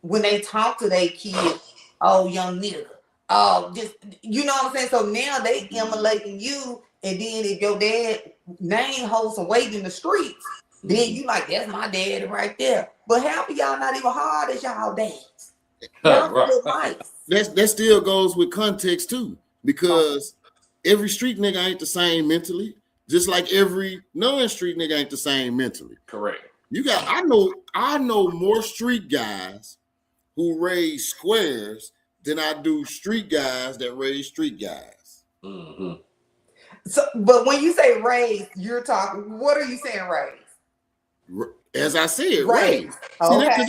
when they talk to their kids, oh, young nigga, oh, just, you know what I'm saying? So now they emulating you, and then if your dad name holds some weight in the streets, then you like, that's my daddy right there. But half of y'all not even hard as y'all dads. That still goes with context too, because every street nigga ain't the same mentally, just like every non-street nigga ain't the same mentally. Correct. I know more street guys who raise squares than I do street guys that raise street guys. Mm-hmm. So, but when you say raise, you're talking, what are you saying raise? As I said, raise. Okay.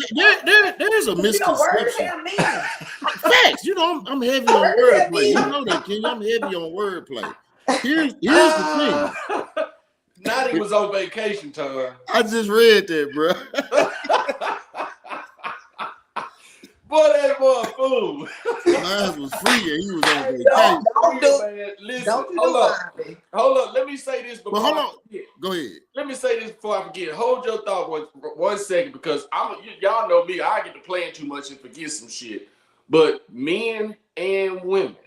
There's a misconception. Facts. I'm heavy on wordplay. You know that, King. I'm heavy on wordplay. Here's the thing. Nadi was on vacation time. I just read that, bro. Boy, that boy a fool. Mine was free and he was on vacation. Man. Listen, hold up. Let me say this before hold on. I forget. Go ahead. Let me say this before I forget. Hold your thought one second, because y'all know me. I get to playing too much and forget some shit. But men and women,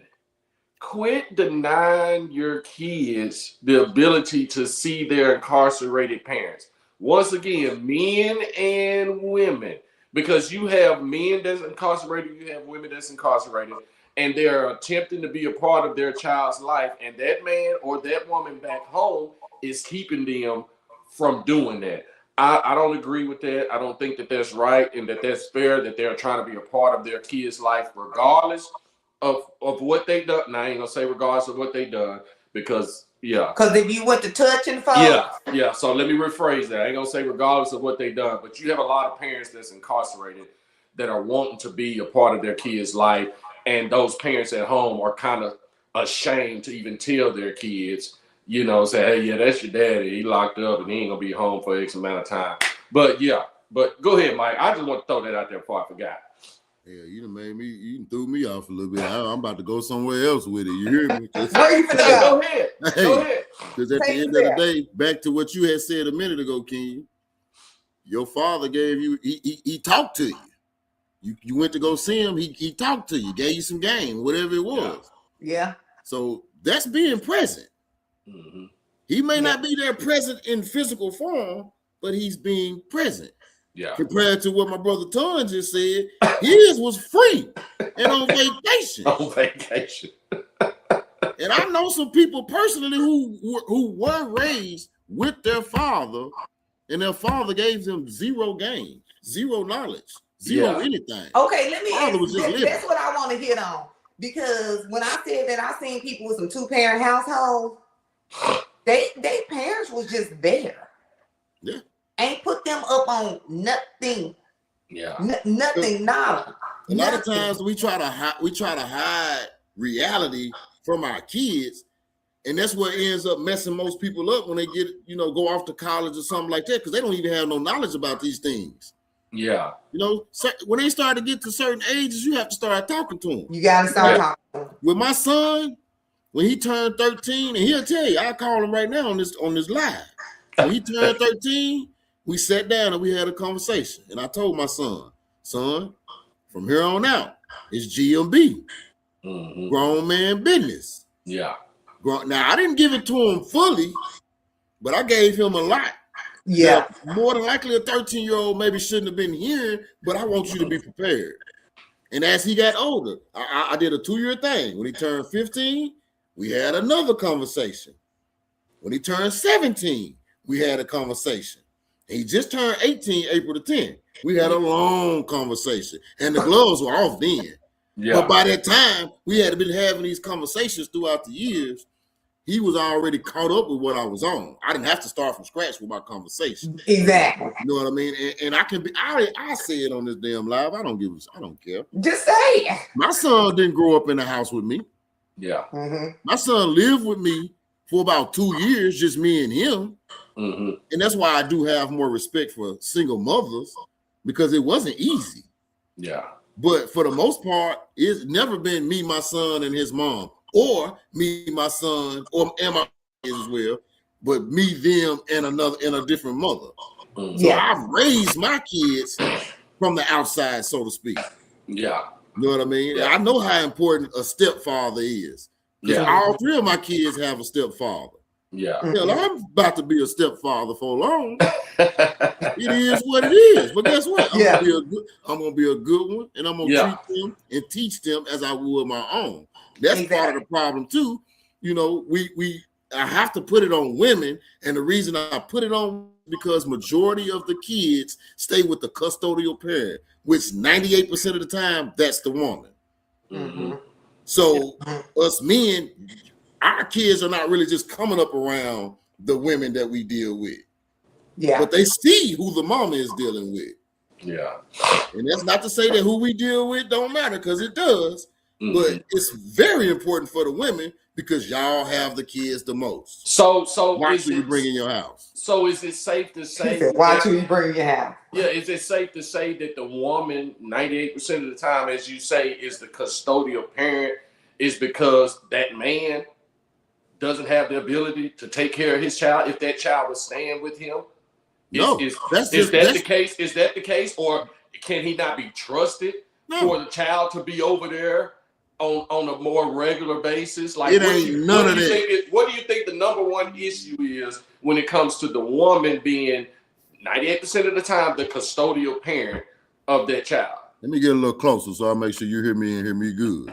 quit denying your kids the ability to see their incarcerated parents. Once again, men and women, because you have men that's incarcerated, you have women that's incarcerated, and they're attempting to be a part of their child's life, and that man or that woman back home is keeping them from doing that. I don't agree with that. I don't think that that's right and that that's fair, that they're trying to be a part of their kids' life regardless of what they done. Now, I ain't gonna say regardless of what they done, because because if you went to touching folks, so let me rephrase that. I ain't gonna say regardless of what they done, but you have a lot of parents that's incarcerated that are wanting to be a part of their kids' life, and those parents at home are kind of ashamed to even tell their kids, say, hey, that's your daddy, he locked up and he ain't gonna be home for X amount of time. But go ahead, Mike. I just want to throw that out there before I forgot. Yeah, you threw me off a little bit. I'm about to go somewhere else with it. You hear me? Where you finna go? Go ahead. Because at the end of the day, back to what you had said a minute ago, Ken, your father gave you, he talked to you. You went to go see him, he talked to you, gave you some game, whatever it was. Yeah. So that's being present. Mm-hmm. He may not be there present in physical form, but he's being present. Yeah. Compared to what my brother Ton just said, his was free and on vacation. On vacation. And I know some people personally who were raised with their father, and their father gave them zero game, zero knowledge, zero anything. Okay, let me ask, that's what I want to hit on. Because when I said that I seen people with some 2-parent households, they parents was just there. Yeah. Ain't put them up on nothing. Yeah. Nothing, nada. A lot of times we try to hide reality from our kids, and that's what ends up messing most people up when they get, go off to college or something like that, because they don't even have no knowledge about these things. Yeah. When they start to get to certain ages, you have to start talking to them. You gotta start talking. With my son, when he turned 13, and he'll tell you, I call him right now on this live. When he turned 13, we sat down and we had a conversation. And I told my son, from here on out, it's GMB. Mm-hmm. Grown man business. Yeah. Now, I didn't give it to him fully, but I gave him a lot. Yeah. Now, more than likely, a 13-year-old maybe shouldn't have been hearing, but I want you to be prepared. And as he got older, I did a 2-year thing. When he turned 15, we had another conversation. When he turned 17, we had a conversation. He just turned 18 April the 10th. We had a long conversation, and the gloves were off then. Yeah. But by that time, we had been having these conversations throughout the years. He was already caught up with what I was on. I didn't have to start from scratch with my conversation. Exactly. You know what I mean? And I say it on this damn live. I don't care. Just say it. My son didn't grow up in the house with me. Yeah. Mm-hmm. My son lived with me for about 2 years, just me and him. Mm-hmm. And that's why I do have more respect for single mothers, because it wasn't easy. Yeah. But for the most part, it's never been me, my son, and his mom, or me, my son, and my kids as well, but me, them, and a different mother. Mm-hmm. So I've raised my kids from the outside, so to speak. Yeah. You know what I mean? Yeah. I know how important a stepfather is. Because all 3 of my kids have a stepfather. Yeah. Hell, I'm about to be a stepfather for long. It is what it is. But guess what? I'm gonna be a good one, and I'm gonna treat them and teach them as I would my own. That's part of the problem too. I have to put it on women, and the reason I put it on because majority of the kids stay with the custodial parent, which 98% of the time that's the woman. Mm-hmm. So us men, our kids are not really just coming up around the women that we deal with. Yeah. But they see who the mama is dealing with. Yeah. And that's not to say that who we deal with don't matter, because it does. but it's very important for the women because y'all have the kids the most. So Watch who you bring in your house. So is it safe to say watch who you bring in your house? Yeah, is it safe to say that the woman 98% of the time, as you say, is the custodial parent, is because that man doesn't have the ability to take care of his child if that child was staying with him? No, is that the case? Is that the case, or can he not be trusted for the child to be over there on a more regular basis? Like, it ain't none of that. What do you think the number one issue is when it comes to the woman being 98% of the time the custodial parent of that child? Let me get a little closer so I make sure you hear me and hear me good.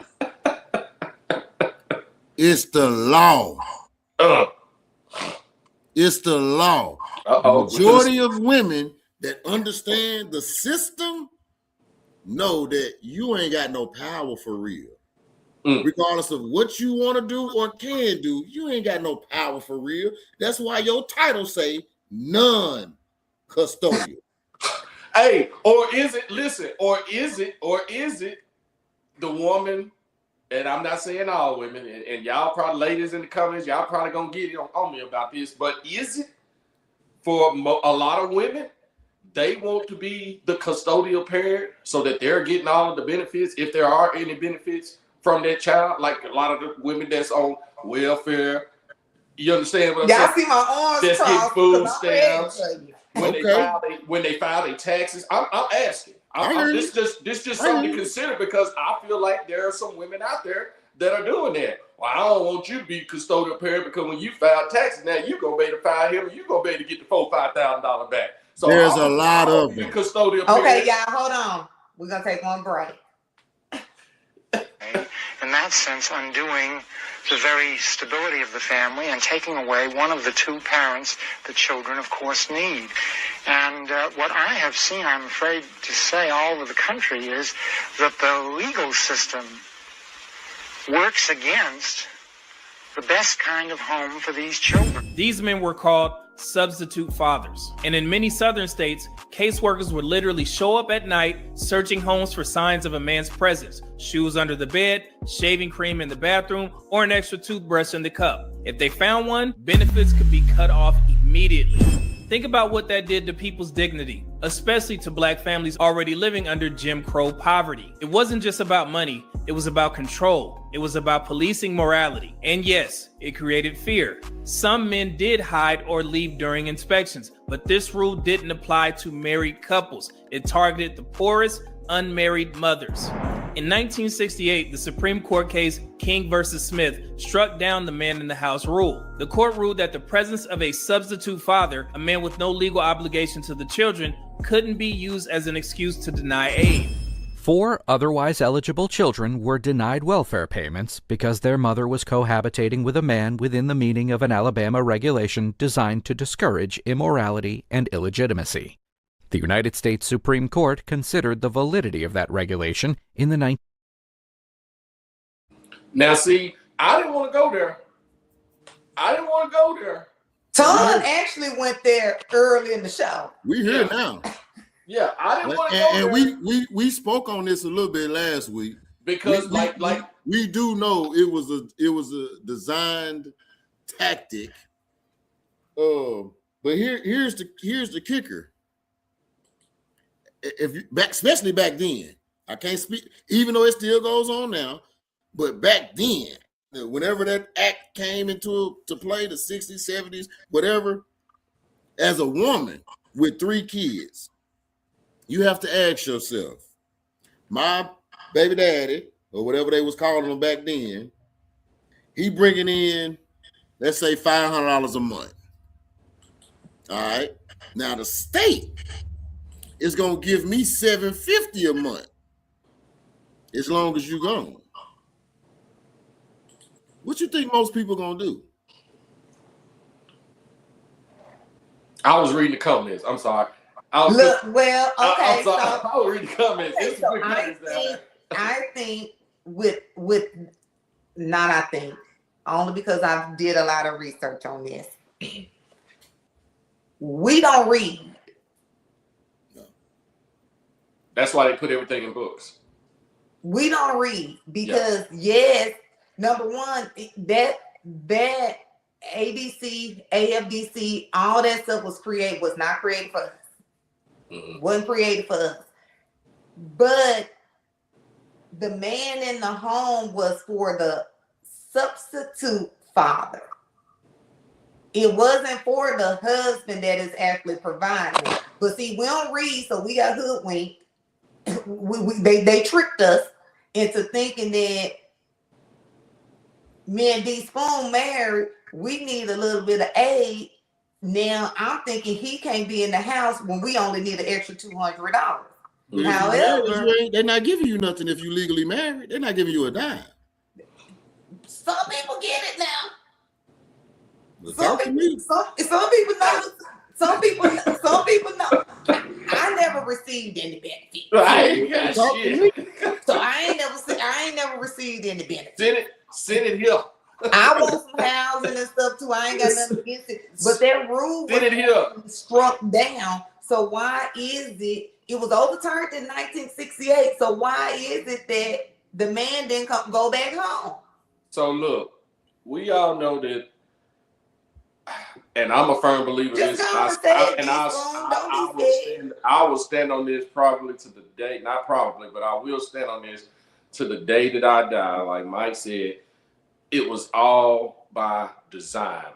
It's the law. It's the law. The majority of women that understand the system know that you ain't got no power for real. Regardless of what you want to do or can do, you ain't got no power for real. That's why your title say non-custodial. Hey, or is it the woman, and I'm not saying all women, and y'all probably, ladies in the comments, y'all probably gonna get it on me about this, but is it for a lot of women, they want to be the custodial parent so that they're getting all of the benefits, if there are any benefits from that child, like a lot of the women that's on welfare. You understand what I'm saying? Y'all see my arms that's crossed, getting food stamps when they file their taxes. I'm asking. This just something to consider, because I feel like there are some women out there that are doing that. Well, I don't want you to be custodial parent because when you file taxes, now you're gonna be able to file him and you're gonna be able to get the $4,000-$5,000 back. So there's a lot of them. Custodial okay, y'all, hold on. We're gonna take one break. In that sense, undoing the very stability of the family and taking away one of the two parents the children, of course, need. And what I have seen, I'm afraid to say, all over the country is that the legal system works against the best kind of home for these children. These men were called substitute fathers. And in many southern states, caseworkers would literally show up at night searching homes for signs of a man's presence: shoes under the bed, shaving cream in the bathroom, or an extra toothbrush in the cup. If they found one, benefits could be cut off immediately. Think about what that did to people's dignity, especially to Black families already living under Jim Crow poverty. It wasn't just about money, it was about control. It was about policing morality. And yes, it created fear. Some men did hide or leave during inspections, but this rule didn't apply to married couples. It targeted the poorest, unmarried mothers. In 1968, the Supreme Court case King versus Smith struck down the man in the house rule. The court ruled that the presence of a substitute father, a man with no legal obligation to the children, couldn't be used as an excuse to deny aid. 4 otherwise eligible children were denied welfare payments because their mother was cohabitating with a man within the meaning of an Alabama regulation designed to discourage immorality and illegitimacy. The United States Supreme Court considered the validity of that regulation in the Now, see, I didn't want to go there. Ton actually went there early in the show. We here now. Yeah, I didn't want to go there. And we spoke on this a little bit last week because we do know it was a designed tactic. But here's the kicker. Especially back then, I can't speak, even though it still goes on now, but back then, whenever that act came into play, the 60s, 70s, whatever, as a woman with 3 kids, you have to ask yourself, my baby daddy, or whatever they was calling him back then, he bringing in, let's say, $500 a month. All right. Now the state is gonna give me $750 a month as long as you gone. What you think most people gonna do? I was reading the comments. I'm sorry. I was reading the comments. Only because I did a lot of research on this. We don't read. That's why they put everything in books. We don't read because yes, number one, that ADC, AFDC, all that stuff was not created for us. Wasn't created for us. But the man in the home was for the substitute father. It wasn't for the husband that is actually providing. But see, we don't read, so we got hoodwinked. They tricked us into thinking that me and D Spoon married, we need a little bit of aid. Now I'm thinking he can't be in the house when we only need an extra $200. However, they're not giving you nothing if you legally married. They're not giving you a dime. Some people get it now. Some people know. Some people know. I never received any benefits. Right. So I ain't never received any benefits. Send it here. I want some housing and stuff too. I ain't got nothing against it. But that rule was struck down. So why is it was overturned in 1968? So why is it that the man didn't go back home? So look, we all know that, and I'm a firm believer in this. I will stand on this probably to the day, not probably, but I will stand on this to the day that I die. Like Mike said, it was all by design.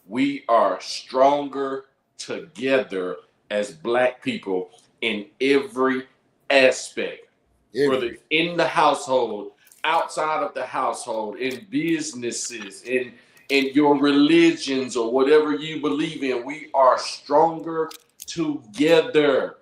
We are stronger together as Black people in every aspect, whether in the household, outside of the household, in businesses, in your religions or whatever you believe in. We are stronger together.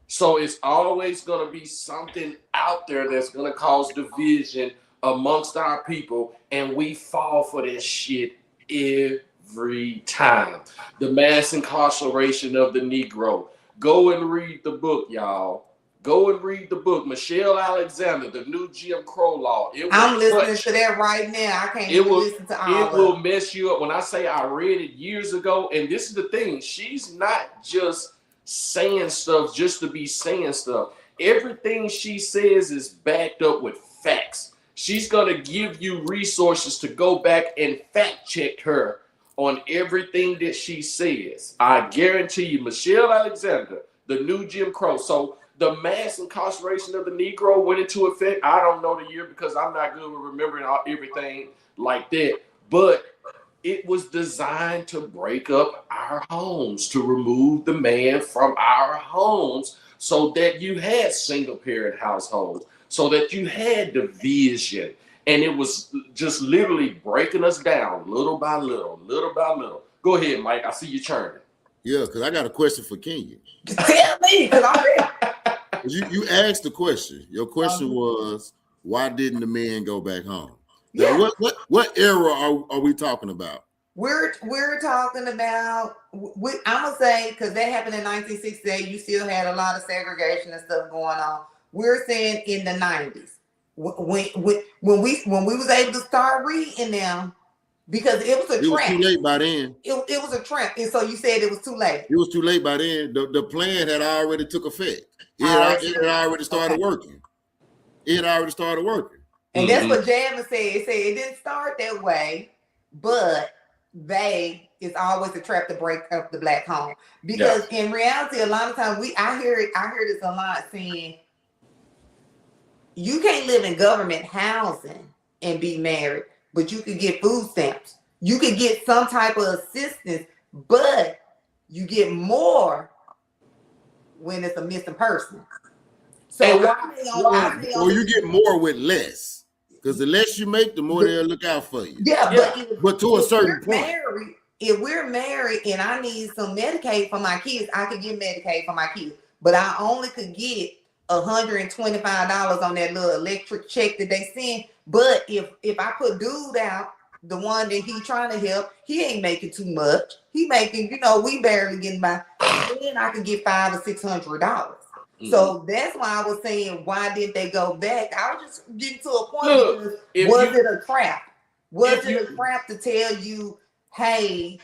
So it's always going to be something out there that's going to cause division amongst our people, and we fall for that shit every time. The mass incarceration of the Negro. Go and read the book, y'all. Go and read the book. Michelle Alexander, The New Jim Crow Law. I'm listening to that right now. I can't even listen to all of it. It will mess you up. When I say I read it years ago, and this is the thing, she's not just saying stuff just to be saying stuff. Everything she says is backed up with facts. She's going to give you resources to go back and fact check her on everything that she says. I guarantee you, Michelle Alexander, The New Jim Crow. So the mass incarceration of the Negro went into effect. I don't know the year because I'm not good with remembering everything like that. But it was designed to break up our homes, to remove the man from our homes so that you had single parent households, so that you had division. And it was just literally breaking us down little by little, little by little. Go ahead, Mike. I see you churning. Yeah, because I got a question for Kenya. Tell me, because I'm ready. You asked the question. Your question was, why didn't the men go back home? Yeah. Now, what era are we talking about? We're talking about, I'm gonna say, because that happened in 1968. You still had a lot of segregation and stuff going on. We're saying in the 90s, when we was able to start reading them, because it was a trap. It was too late by then. It was a trap, and so you said it was too late. It was too late by then. The plan had already took effect. It had already started working. It had already started working. And that's what Jasmine said. It said it didn't start that way, but it's always a trap to break up the Black home. Because in reality, a lot of times I hear this a lot saying, you can't live in government housing and be married, but you could get food stamps. You could get some type of assistance, but you get more when it's a missing person. So or you get more with less, because the less you make, the more they'll look out for you. Yeah. But to a certain point. If we're married and I need some Medicaid for my kids, I could get Medicaid for my kids, but I only could get $125 on that little electric check that they send. But if I put dude out, the one that he trying to help, he ain't making too much. He making, we barely getting by. Then I can get $500 or $600. So that's why I was saying, why didn't they go back? I was just getting to a point. Was it a trap? Was it a trap to tell you, hey,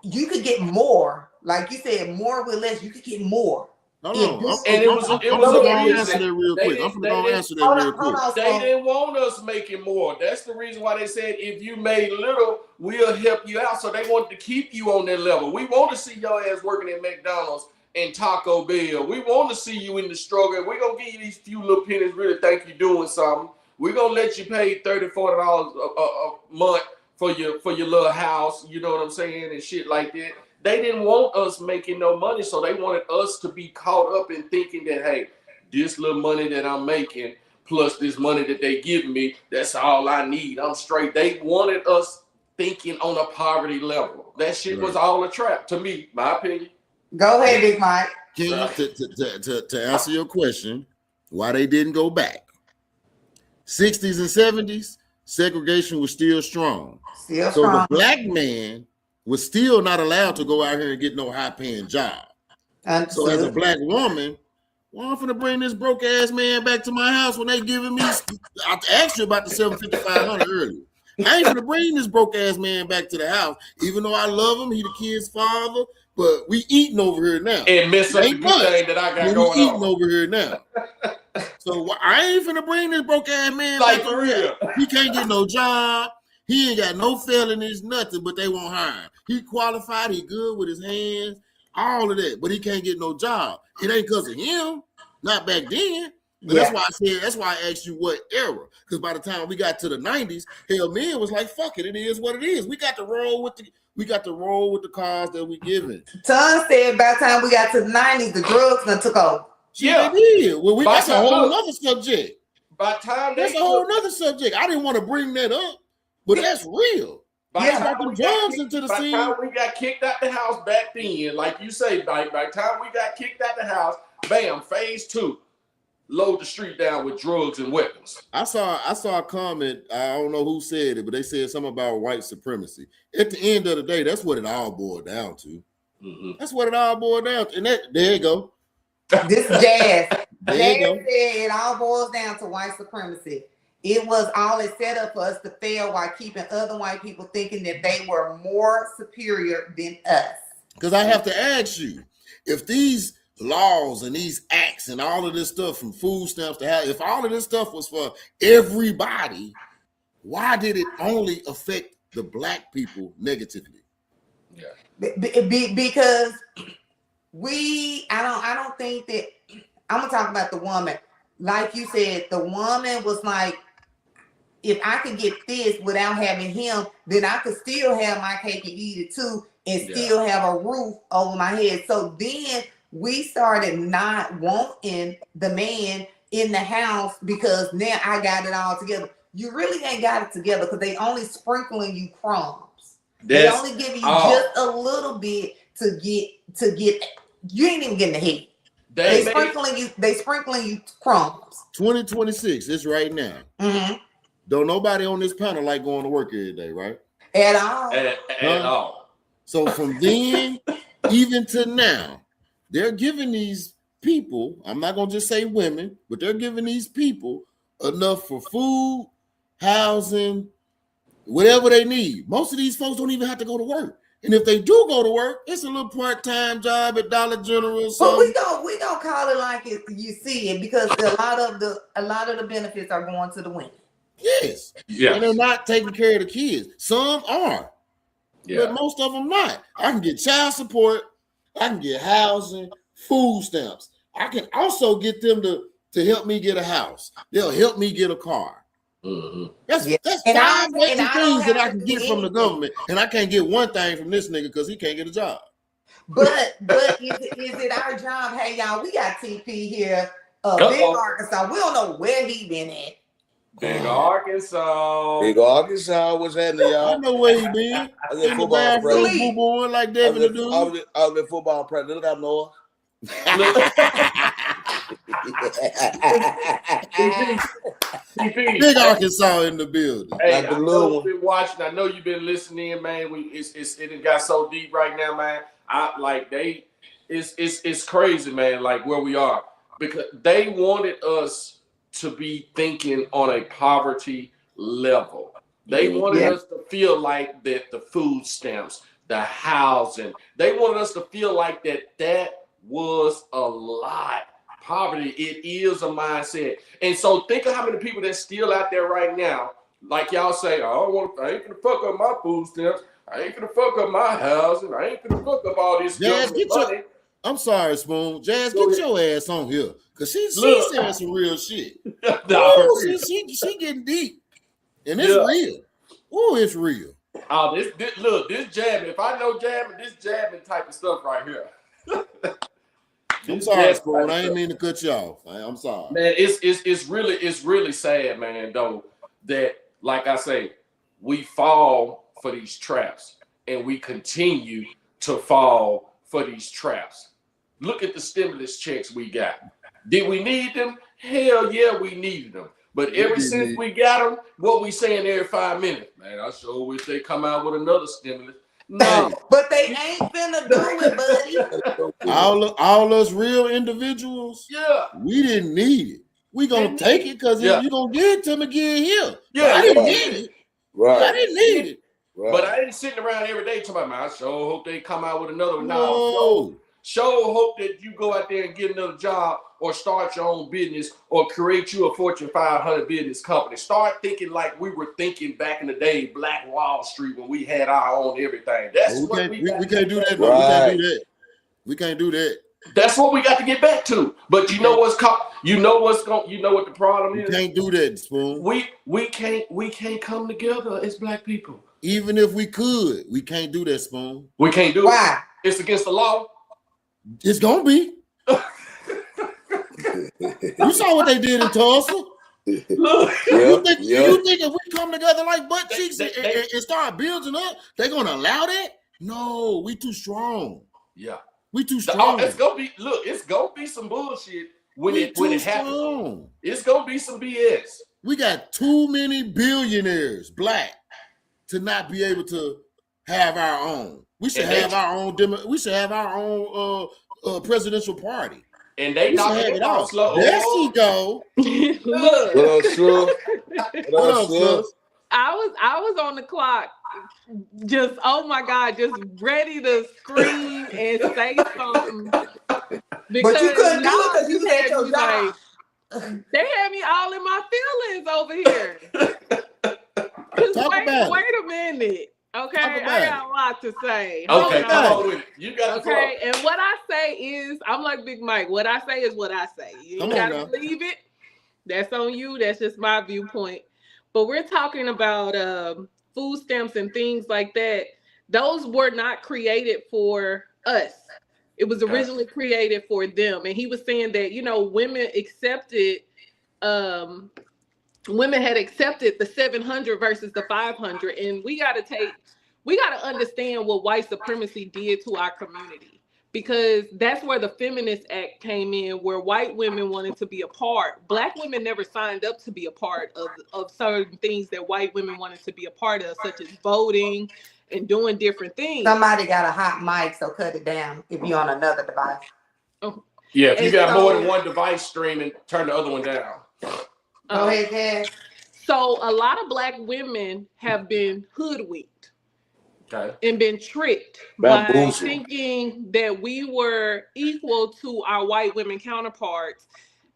you could get more? Like you said, more with less, you could get more. Hold It on. do. And it was I'm a gonna reason. answer that real They quick. didn't- I'm gonna they go didn't- answer that Hold real on, hold quick. on, They Spoon. didn't want us making more. That's the reason why they said if you made little, we'll help you out. So they wanted to keep you on that level. We want to see your ass working at McDonald's and Taco Bell. We want to see you in the struggle. We're gonna give you these few little pennies, really think you're doing something. We're gonna let you pay $30, $40 a month for your little house, you know what I'm saying, and shit like that. They didn't want us making no money, so they wanted us to be caught up in thinking that, hey, this little money that I'm making plus this money that they give me, that's all I need. I'm straight. They wanted us thinking on a poverty level. That shit was all a trap to me, my opinion. Go ahead, Big Mike. Can you to answer your question, why they didn't go back? 60s and 70s, segregation was still strong. Still So strong. the black man was still not allowed to go out here and get no high-paying job. So as a black woman, well, I'm finna bring this broke ass man back to my house when they giving me. I asked you about the $7,500 earlier. I ain't finna bring this broke ass man back to the house, even though I love him. He the kid's father, but we eating over here now. And miss up the good thing that I got going eating on. over here now. So I ain't finna bring this broke ass man Like back for over here. real. He can't get no job. He ain't got no felonies, nothing, but they won't hire him. He qualified. He good with his hands, all of that, but he can't get no job. It ain't because of him. Not back then. But that's why I said, that's why I asked you what era. Because by the time we got to the 90s, hell, men was like, fuck it, it is what it is. We got to roll with the cars that we given. Ton said by the time we got to the 90s, the drugs done took over. Yeah, they did. Well, that's a whole other subject. By the time that's a whole other subject. I didn't want to bring that up, but that's real. By the time we got kicked out the house back then, like you say, by the time we got kicked out the house, bam, phase 2, load the street down with drugs and weapons. I saw a comment. I don't know who said it, but they said something about white supremacy. At the end of the day, that's what it all boiled down to. Mm-hmm. That's what it all boiled down to. And there you go. This is Jazz. There you go. Jazz said it all boils down to white supremacy. It was all a setup for us to fail while keeping other white people thinking that they were more superior than us. Because I have to ask you, if these laws and these acts and all of this stuff from food stamps to have, if all of this stuff was for everybody, why did it only affect the black people negatively? Yeah. Because I don't think that, I'm gonna talk about the woman. Like you said, the woman was like, if I could get this without having him, then I could still have my cake and eat it too, and still have a roof over my head. So then we started not wanting the man in the house because now I got it all together. You really ain't got it together because they only sprinkling you crumbs. They only giving you just a little bit to get. You ain't even getting the head. They sprinkling you crumbs. 2026, it's right now. Mm-hmm. Don't nobody on this panel like going to work every day, right? At all. At all. So from then even to now, they're giving these people, I'm not going to just say women, but they're giving these people enough for food, housing, whatever they need. Most of these folks don't even have to go to work. And if they do go to work, it's a little part-time job at Dollar General or something. But we don't call it like it, you see it, because a lot of the benefits are going to the women. Yes. And they're not taking care of the kids. Some are. But most of them not. I can get child support, I can get housing, food stamps. I can also get them to help me get a house. They'll help me get a car. Mm-hmm. That's 5 major things that I can get from the government, and I can't get one thing from this nigga because he can't get a job. But is it our job? Hey y'all, we got TP here, Big Arkansas. We don't know where he been at. Big Arkansas. Big Arkansas, what's happening, y'all? I know where he been. I was in football practice. Boo-booing like Devin to do. I was in football practice. Look out, Noah. Big Arkansas in the building. Hey, I know you've been watching. I know you've been listening, man. It got so deep right now, man. It's crazy, man. Like where we are, because they wanted us to be thinking on a poverty level. They wanted us to feel like that the food stamps, the housing. They wanted us to feel like that was a lot. Poverty, it is a mindset. And so think of how many people that's still out there right now, like y'all say, I ain't gonna fuck up my food stamps, I ain't gonna fuck up my house, and I ain't gonna fuck up all this government money. I'm sorry, Spoon. Jazz, get your ass on here. Cause she's saying some real shit. She getting deep. And it's real. Ooh, it's real. Oh, this jabbing. If I know jabbing, this jabbing type of stuff right here. I'm sorry, Spoon. I ain't mean to cut you off. I'm sorry. Man, it's really sad, man, though, that, like I say, we fall for these traps and we continue to fall for these traps. Look at the stimulus checks we got. Did we need them? Hell yeah, we needed them. But ever since we got them, what we saying every 5 minutes? Man, I sure wish they come out with another stimulus. No, but they ain't finna do it, buddy. All us real individuals, we didn't need it. We gonna take it because you gonna give it to me again here. Yeah, I didn't need it. Right. I didn't need it. Right. But I ain't sitting around every day talking about, man, I sure hope they come out with another one. No. Sure hope that you go out there and get another job or start your own business or create you a Fortune 500 business company. Start thinking like we were thinking back in the day, Black Wall Street, when we had our own everything. That's we what can't do that. No, right. We can't do that. That's what we got to get back to. But you know what the problem is? We can't do that, Spoon. We can't come together as Black people. Even if we could, we can't do that, Spoon. We can't do Why? it. It's against the law. It's gonna be. You saw what they did in Tulsa. Look, You think if we come together like butt cheeks and start building up, they're gonna allow that? No, we too strong. Yeah. We too strong. It's gonna be some bullshit when it happens. It's gonna be some BS. We got too many billionaires, Black, to not be able to have our own. We should have our own. We should have our own presidential party. And they knocking it out slow. There she go. What up, Sul? What up, Sul? I was on the clock, just oh my God, just ready to scream and say something. But you couldn't do it because you had your job. They had me all in my feelings over here. Wait a minute. Okay, I got a lot to say. Okay, come on with it. You got to okay, and what I say is, I'm like Big Mike. What I say is what I say. You gotta believe it. That's on you. That's just my viewpoint. But we're talking about food stamps and things like that. Those were not created for us. It was originally created for them. And he was saying that, women had accepted the 700 versus the 500. And we got to understand what white supremacy did to our community, because that's where the Feminist Act came in, where white women wanted to be a part. Black women never signed up to be a part of certain things that white women wanted to be a part of, such as voting and doing different things. Somebody got a hot mic, so cut it down if you're on another device. Oh. Yeah, if you got more than one device streaming, turn the other one down. Go ahead, Dad. So a lot of Black women have been hoodwinked. Okay. And been tricked by thinking that we were equal to our white women counterparts.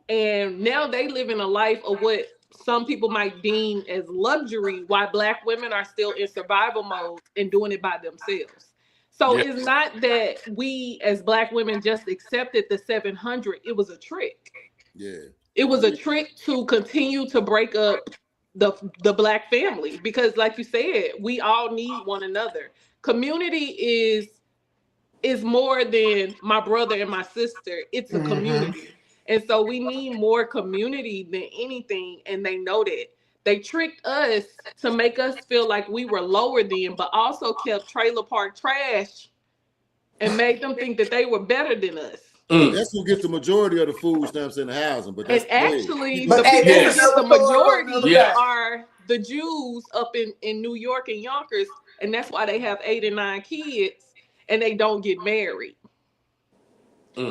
And now they live in a life of what some people might deem as luxury, while Black women are still in survival mode and doing it by themselves. So it's not that we as Black women just accepted the 700. It was a trick. Yeah. It was a trick to continue to break up the Black family, because like you said, we all need one another. Community is more than my brother and my sister. It's a community. And so we need more community than anything. And they know that. They tricked us to make us feel like we were lower than, but also kept trailer park trash and made them think that they were better than us. That's who gets the majority of the food stamps in the housing. But that's actually, the people who get the majority are the Jews up in New York and Yonkers, and that's why they have 8 and 9 kids and they don't get married.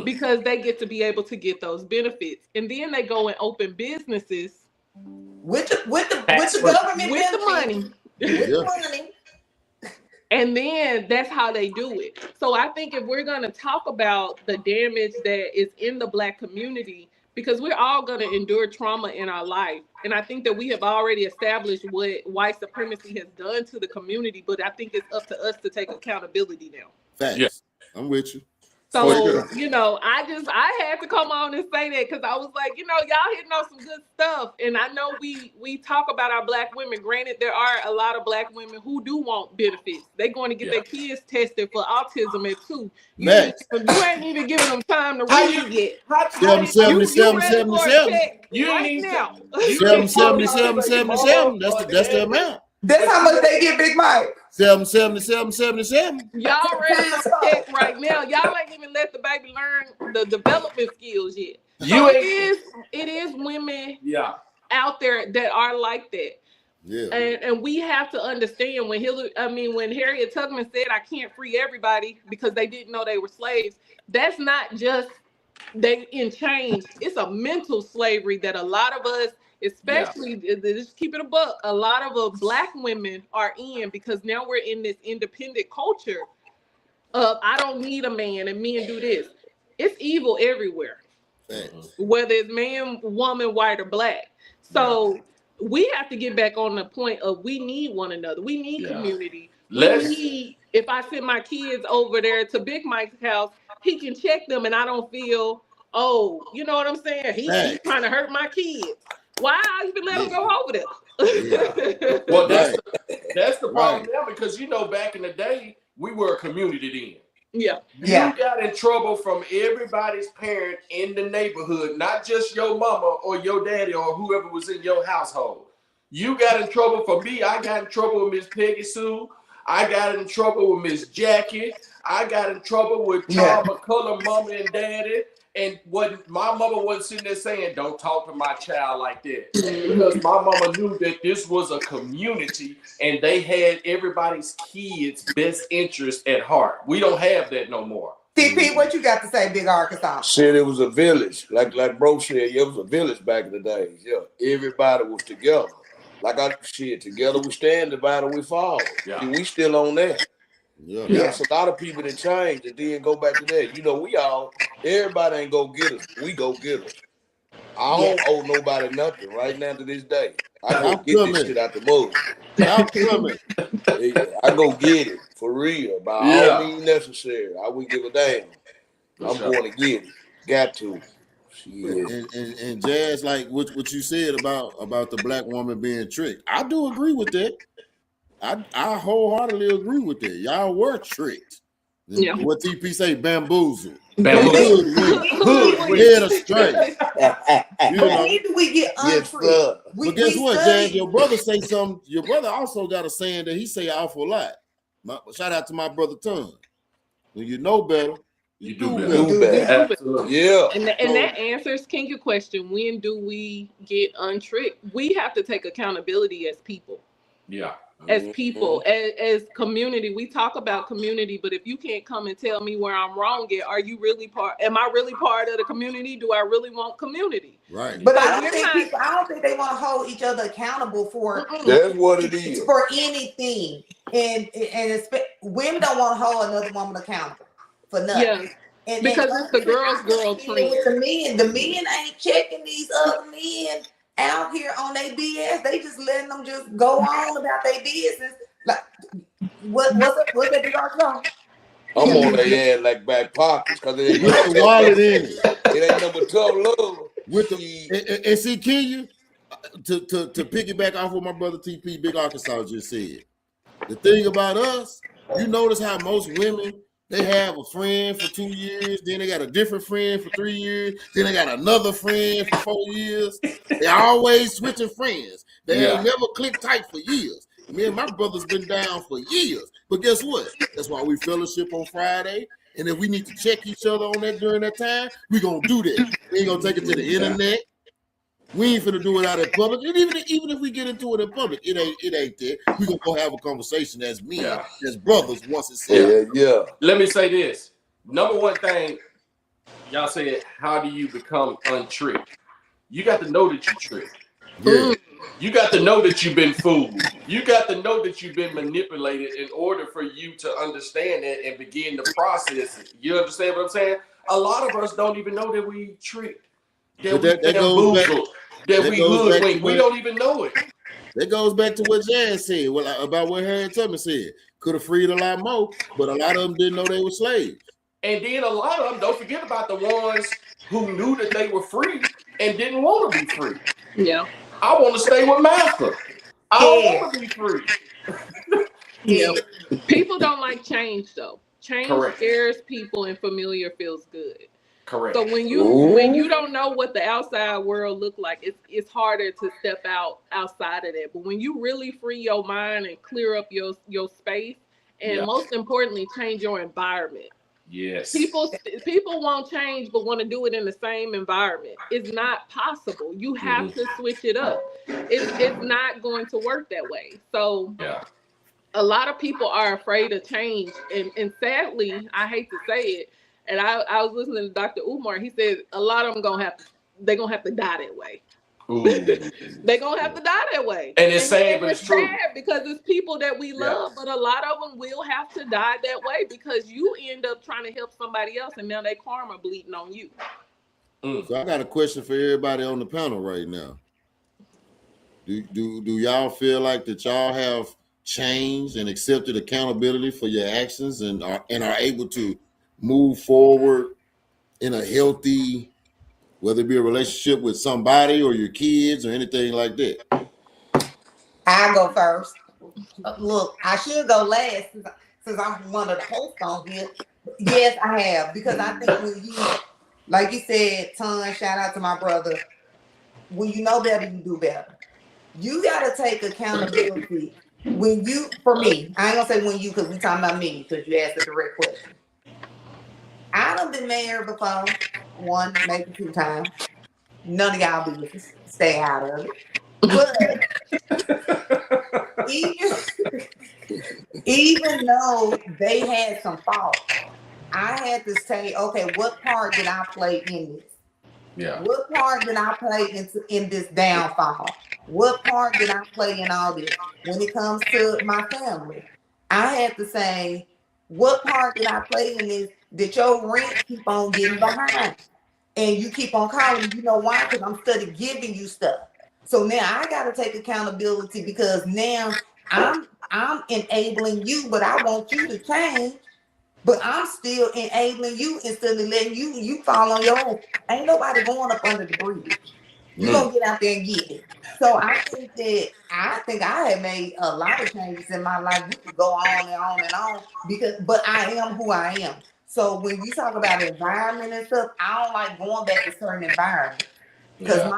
Because they get to be able to get those benefits, and then they go and open businesses with the government, with the money. With the money. And then that's how they do it. So I think if we're going to talk about the damage that is in the Black community, because we're all going to endure trauma in our life. And I think that we have already established what white supremacy has done to the community, but I think it's up to us to take accountability now. Facts. Yeah. I'm with you. So, you know, I had to come on and say that because I was like, you know, y'all hitting on some good stuff. And I know we talk about our Black women. Granted, there are a lot of Black women who do want benefits. They're going to get their kids tested for autism at 2. You ain't even giving them time to read yet. 777. You right now. 777. That's the amount. That's how much they get, Big Mike. 777. Y'all ready to check right now. Y'all ain't even let the baby learn the development skills yet. So it is women out there that are like that. Yeah. And we have to understand when Harriet Tubman said, I can't free everybody because they didn't know they were slaves. That's not just they in chains. It's a mental slavery that a lot of us, especially just keep it a buck, a lot of Black women are in, because now we're in this independent culture of I don't need a man and men do this. It's evil everywhere, whether it's man, woman, white, or Black. So we have to get back on the point of we need one another. We need community. If I send my kids over there to Big Mike's house, he can check them and I don't feel, you know what I'm saying? He's trying to hurt my kids. Why you been letting them go over there? Well, that's the problem now, because you know back in the day we were a community then. You got in trouble from everybody's parent in the neighborhood, not just your mama or your daddy or whoever was in your household. You got in trouble for me. I got in trouble with Miss Peggy Sue. I got in trouble with Miss Jackie. I got in trouble with Charles McCullough, mama and daddy. And what my mother was sitting there saying, don't talk to my child like that. Because my mama knew that this was a community and they had everybody's kids' best interest at heart. We don't have that no more. TP, what you got to say, Big Arkansas? Said it was a village. Like bro said, it was a village back in the days. Yeah. Everybody was together. Like together we stand, divided we fall. Yeah. We still on that. There's a lot of people that change and then go back to that. You know, everybody ain't go get us. We go get us. I don't owe nobody nothing right now to this day. I go get this shit out the mud. I go get it for real. By all means necessary. I wouldn't give a damn. I'm going to get it. Got to. And Jazz, like what you said about the Black woman being tricked. I do agree with that. I wholeheartedly agree with that. Y'all were tricked. What TP say, bamboozled. Head astray. When do we get untricked? But guess what, Jazz? Your brother say something. Your brother also got a saying that he say an awful lot. Shout out to my brother Ton. When you know better, you do better. Yeah. And that answers King your question. When do we get untricked? We have to take accountability as people. Yeah. As people, as community, we talk about community, but if you can't come and tell me where I'm wrong at, am I really part of the community? Do I really want community? Right. But I don't think they want to hold each other accountable for that's what it is. For anything. And women don't want to hold another woman accountable for nothing. Yeah. Because it's the girl trend. The men ain't checking these other men out here on their BS. They just letting them just go on about their business. Like, what's that Big Arkansas? I'm on their ass like back pockets because it ain't the wallet in it. It ain't number 12 love. With the and see, Kenya, to piggyback off what my brother TP Big Arkansas just said. The thing about us, you notice how most women, they have a friend for 2 years, then they got a different friend for 3 years, then they got another friend for 4 years. They're always switching friends. They ain't never clicked tight for years. Me and my brother's been down for years. But guess what? That's why we fellowship on Friday. And if we need to check each other on that during that time, we gonna do that. We ain't gonna take it to the internet. We ain't finna do it out in public. And even if we get into it in public, it ain't there. We gonna go have a conversation as men, as brothers once it's said. Yeah. Let me say this. Number one thing, y'all said, how do you become untricked? You got to know that you're tricked. Yeah. You got to know that you've been fooled. You got to know that you've been manipulated in order for you to understand it and begin to process it. You understand what I'm saying? A lot of us don't even know that we tricked, that we bamboozled, that we hoodwinked. We don't even know it. That goes back to what Jan said, about what Harriet Tubman said. Could have freed a lot more, but a lot of them didn't know they were slaves. And then a lot of them, don't forget about the ones who knew that they were free and didn't want to be free. Yeah. I want to stay with master. I don't want to be free. Yeah. People don't like change though. Change scares people and familiar feels good. Correct. So when you don't know what the outside world look like, it's harder to step outside of that. But when you really free your mind and clear up your space, and most importantly, change your environment. Yes. People won't change, but want to do it in the same environment. It's not possible. You have to switch it up. It's not going to work that way. So a lot of people are afraid of change, and sadly, I hate to say it. And I was listening to Dr. Umar. He said a lot of them they're gonna have to die that way. They're gonna have to die that way. And it's sad, but it's true. Because it's people that we love, but a lot of them will have to die that way because you end up trying to help somebody else, and now their karma bleeding on you. So I got a question for everybody on the panel right now. Do y'all feel like that y'all have changed and accepted accountability for your actions and are able to move forward in a healthy, whether it be a relationship with somebody or your kids or anything like that? I'll go first. Look, I should go last since I'm one of the hosts on here. Yes, I have, because I think when you, like you said, Ton, shout out to my brother, when you know better, you do better. You got to take accountability. When you, for me, I ain't gonna say when you, because we talking about me, because you asked a direct question. I done been married before, 1, maybe 2 times. None of y'all business. Stay out of it. But even though they had some fault, I had to say, okay, what part did I play in this? Yeah. What part did I play in this downfall? What part did I play in all this? When it comes to my family, I had to say, what part did I play in this? That your rent keep on getting behind, and you keep on calling me. You know why? Because I'm studying giving you stuff. So now I got to take accountability because now I'm enabling you, but I want you to change. But I'm still enabling you instead of letting you fall on your own. Ain't nobody going up under the bridge. You're gonna get out there and get it. So I think I have made a lot of changes in my life. We could go on and on and on but I am who I am. So when you talk about environment and stuff, I don't like going back to certain environments because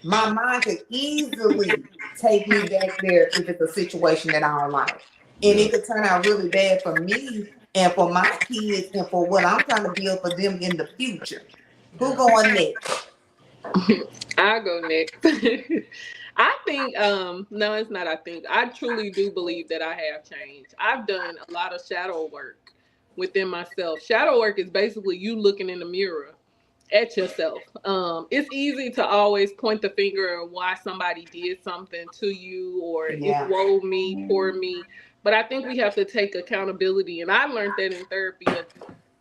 my mind could easily take me back there if it's a situation that I don't like. And it could turn out really bad for me and for my kids and for what I'm trying to build for them in the future. Who going next? I'll go next. I think, no, it's not. I truly do believe that I have changed. I've done a lot of shadow work within myself. Shadow work is basically you looking in the mirror at yourself. It's easy to always point the finger at why somebody did something to you or it woe me, poor me. But I think we have to take accountability. And I learned that in therapy of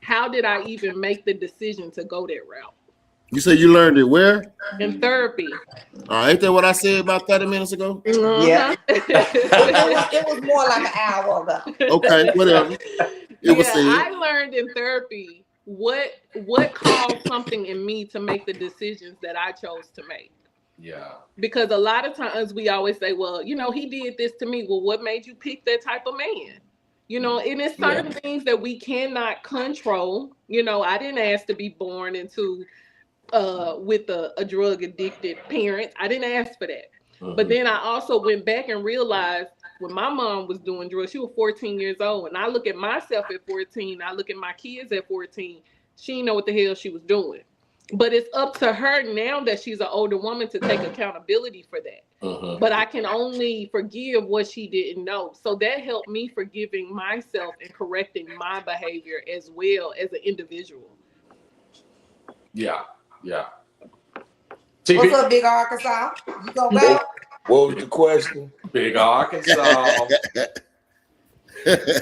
how did I even make the decision to go that route? You say you learned it where? In therapy. Ain't that what I said about 30 minutes ago? Yeah. it was more like an hour ago. Okay, whatever. I learned in therapy what caused something in me to make the decisions that I chose to make. Yeah. Because a lot of times we always say, well, he did this to me. Well, what made you pick that type of man? And it's certain things that we cannot control. I didn't ask to be born into with a drug addicted parent. I didn't ask for that. But then I also went back and realized when my mom was doing drugs, she was 14 years old. And I look at myself at 14. I look at my kids at 14. She didn't know what the hell she was doing. But it's up to her now that she's an older woman to take accountability for that. But I can only forgive what she didn't know. So that helped me forgiving myself and correcting my behavior as well as an individual. Yeah. What's up, Big Arkansas? You gonna go? What was the question? Big Arkansas.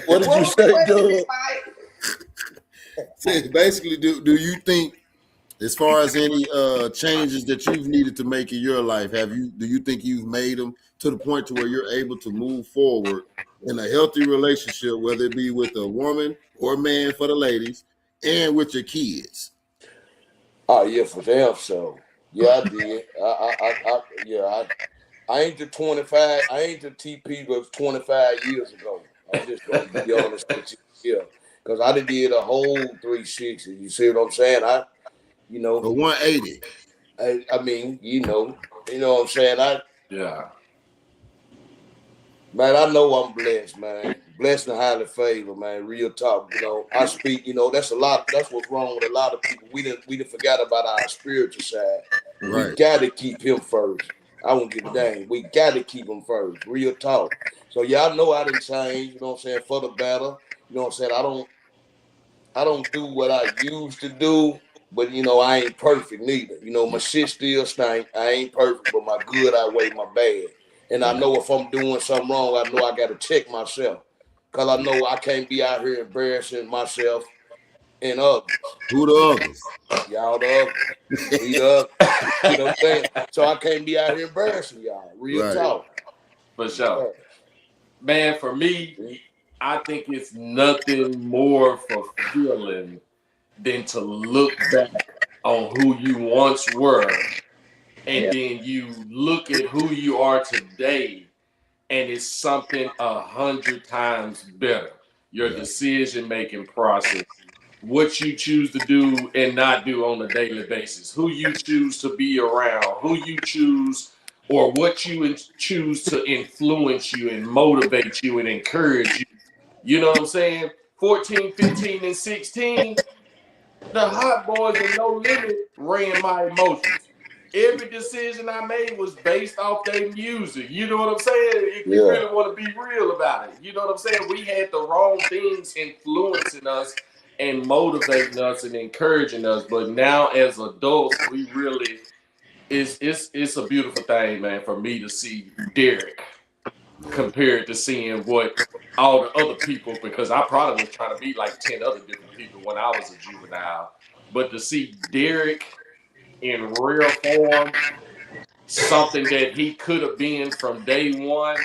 What did you say, Doug? Basically, do you think, as far as any changes that you've needed to make in your life, do you think you've made them to the point to where you're able to move forward in a healthy relationship, whether it be with a woman or a man for the ladies, and with your kids? Oh yeah, for them. So yeah, I did. I ain't the 25. I ain't the TP was 25 years ago. I'm just gonna be honest with you. Yeah, because I did a whole 360. You see what I'm saying? A 180. I mean, you know what I'm saying? Man, I know I'm blessed, man. Blessed and highly favored, man. Real talk. I speak, that's what's wrong with a lot of people. We didn't forget about our spiritual side. Right. We gotta keep him first. I won't give a damn. We gotta keep him first. Real talk. So y'all know I didn't change, for the better. I don't do what I used to do, but I ain't perfect neither. My shit still stink. I ain't perfect, but my good outweigh my bad. And I know if I'm doing something wrong, I know I got to check myself. Because I know I can't be out here embarrassing myself and others. Who the others? Y'all the others. We the others. You know what I'm saying? So I can't be out here embarrassing y'all. Real talk. For sure. Man, for me, I think it's nothing more fulfilling than to look back on who you once were, and then you look at who you are today, and it's something 100 times better. Your decision-making process, what you choose to do and not do on a daily basis, who you choose to be around, who you choose or what you choose to influence you and motivate you and encourage you. You know what I'm saying? 14, 15, and 16, the Hot Boys and No Limit ran my emotions. Every decision I made was based off their music. You know what I'm saying? If we really want to be real about it. You know what I'm saying? We had the wrong things influencing us and motivating us and encouraging us. But now as adults, we really, it's a beautiful thing, man, for me to see Derek compared to seeing what all the other people, because I probably was trying to be like 10 other different people when I was a juvenile. But to see Derek in real form, something that he could have been from day one,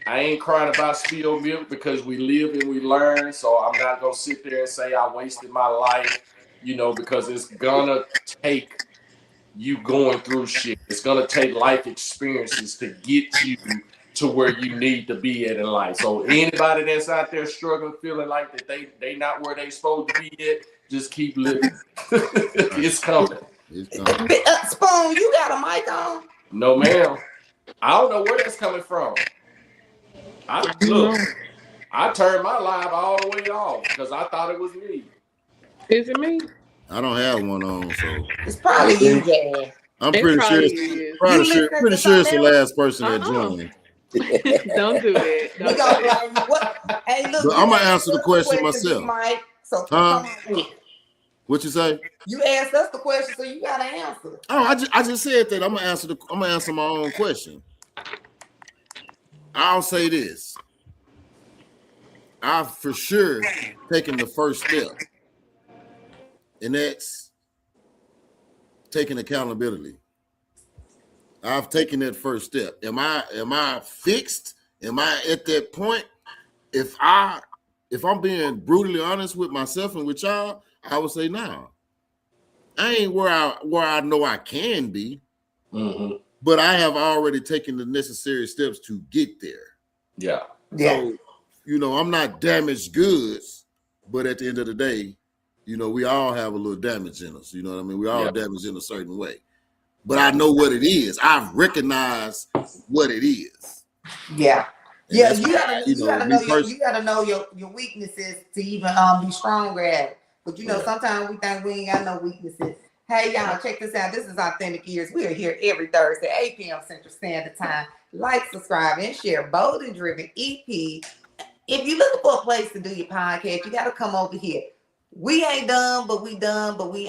I ain't crying about spilled milk because we live and we learn. So I'm not going to sit there and say I wasted my life, because it's going to take you going through shit. It's going to take life experiences to get you to where you need to be at in life. So anybody that's out there struggling, feeling like that they not where they supposed to be at, just keep living. It's coming. Spoon, you got a mic on? No, ma'am. I don't know where that's coming from. I turned my live all the way off because I thought it was me. Is it me? I don't have one on, so it's probably you, Dad. I'm pretty sure it's the last person that joined. Don't do it. Hey, look, I'm gonna answer the question myself. Mike, so come on. What you say? You asked us the question, so you gotta answer. Oh, I just said that I'm gonna answer my own question. I'll say this. I've for sure taken the first step, and that's taking accountability. I've taken that first step. Am I fixed? Am I at that point? If I'm being brutally honest with myself and with y'all, I would say no. I ain't where I know I can be, but I have already taken the necessary steps to get there. Yeah. So, I'm not damaged goods, but at the end of the day, we all have a little damage in us. You know what I mean? We all damaged in a certain way. But I know what it is. I've recognized what it is. Yeah. And you gotta know your weaknesses to even be stronger at it. But sometimes we think we ain't got no weaknesses. Hey y'all, check this out. This is Authentic Ears. We are here every Thursday, 8 p.m. Central Standard Time. Like, subscribe, and share Bold and Driven EP. If you're looking for a place to do your podcast, you gotta come over here. We ain't done, but we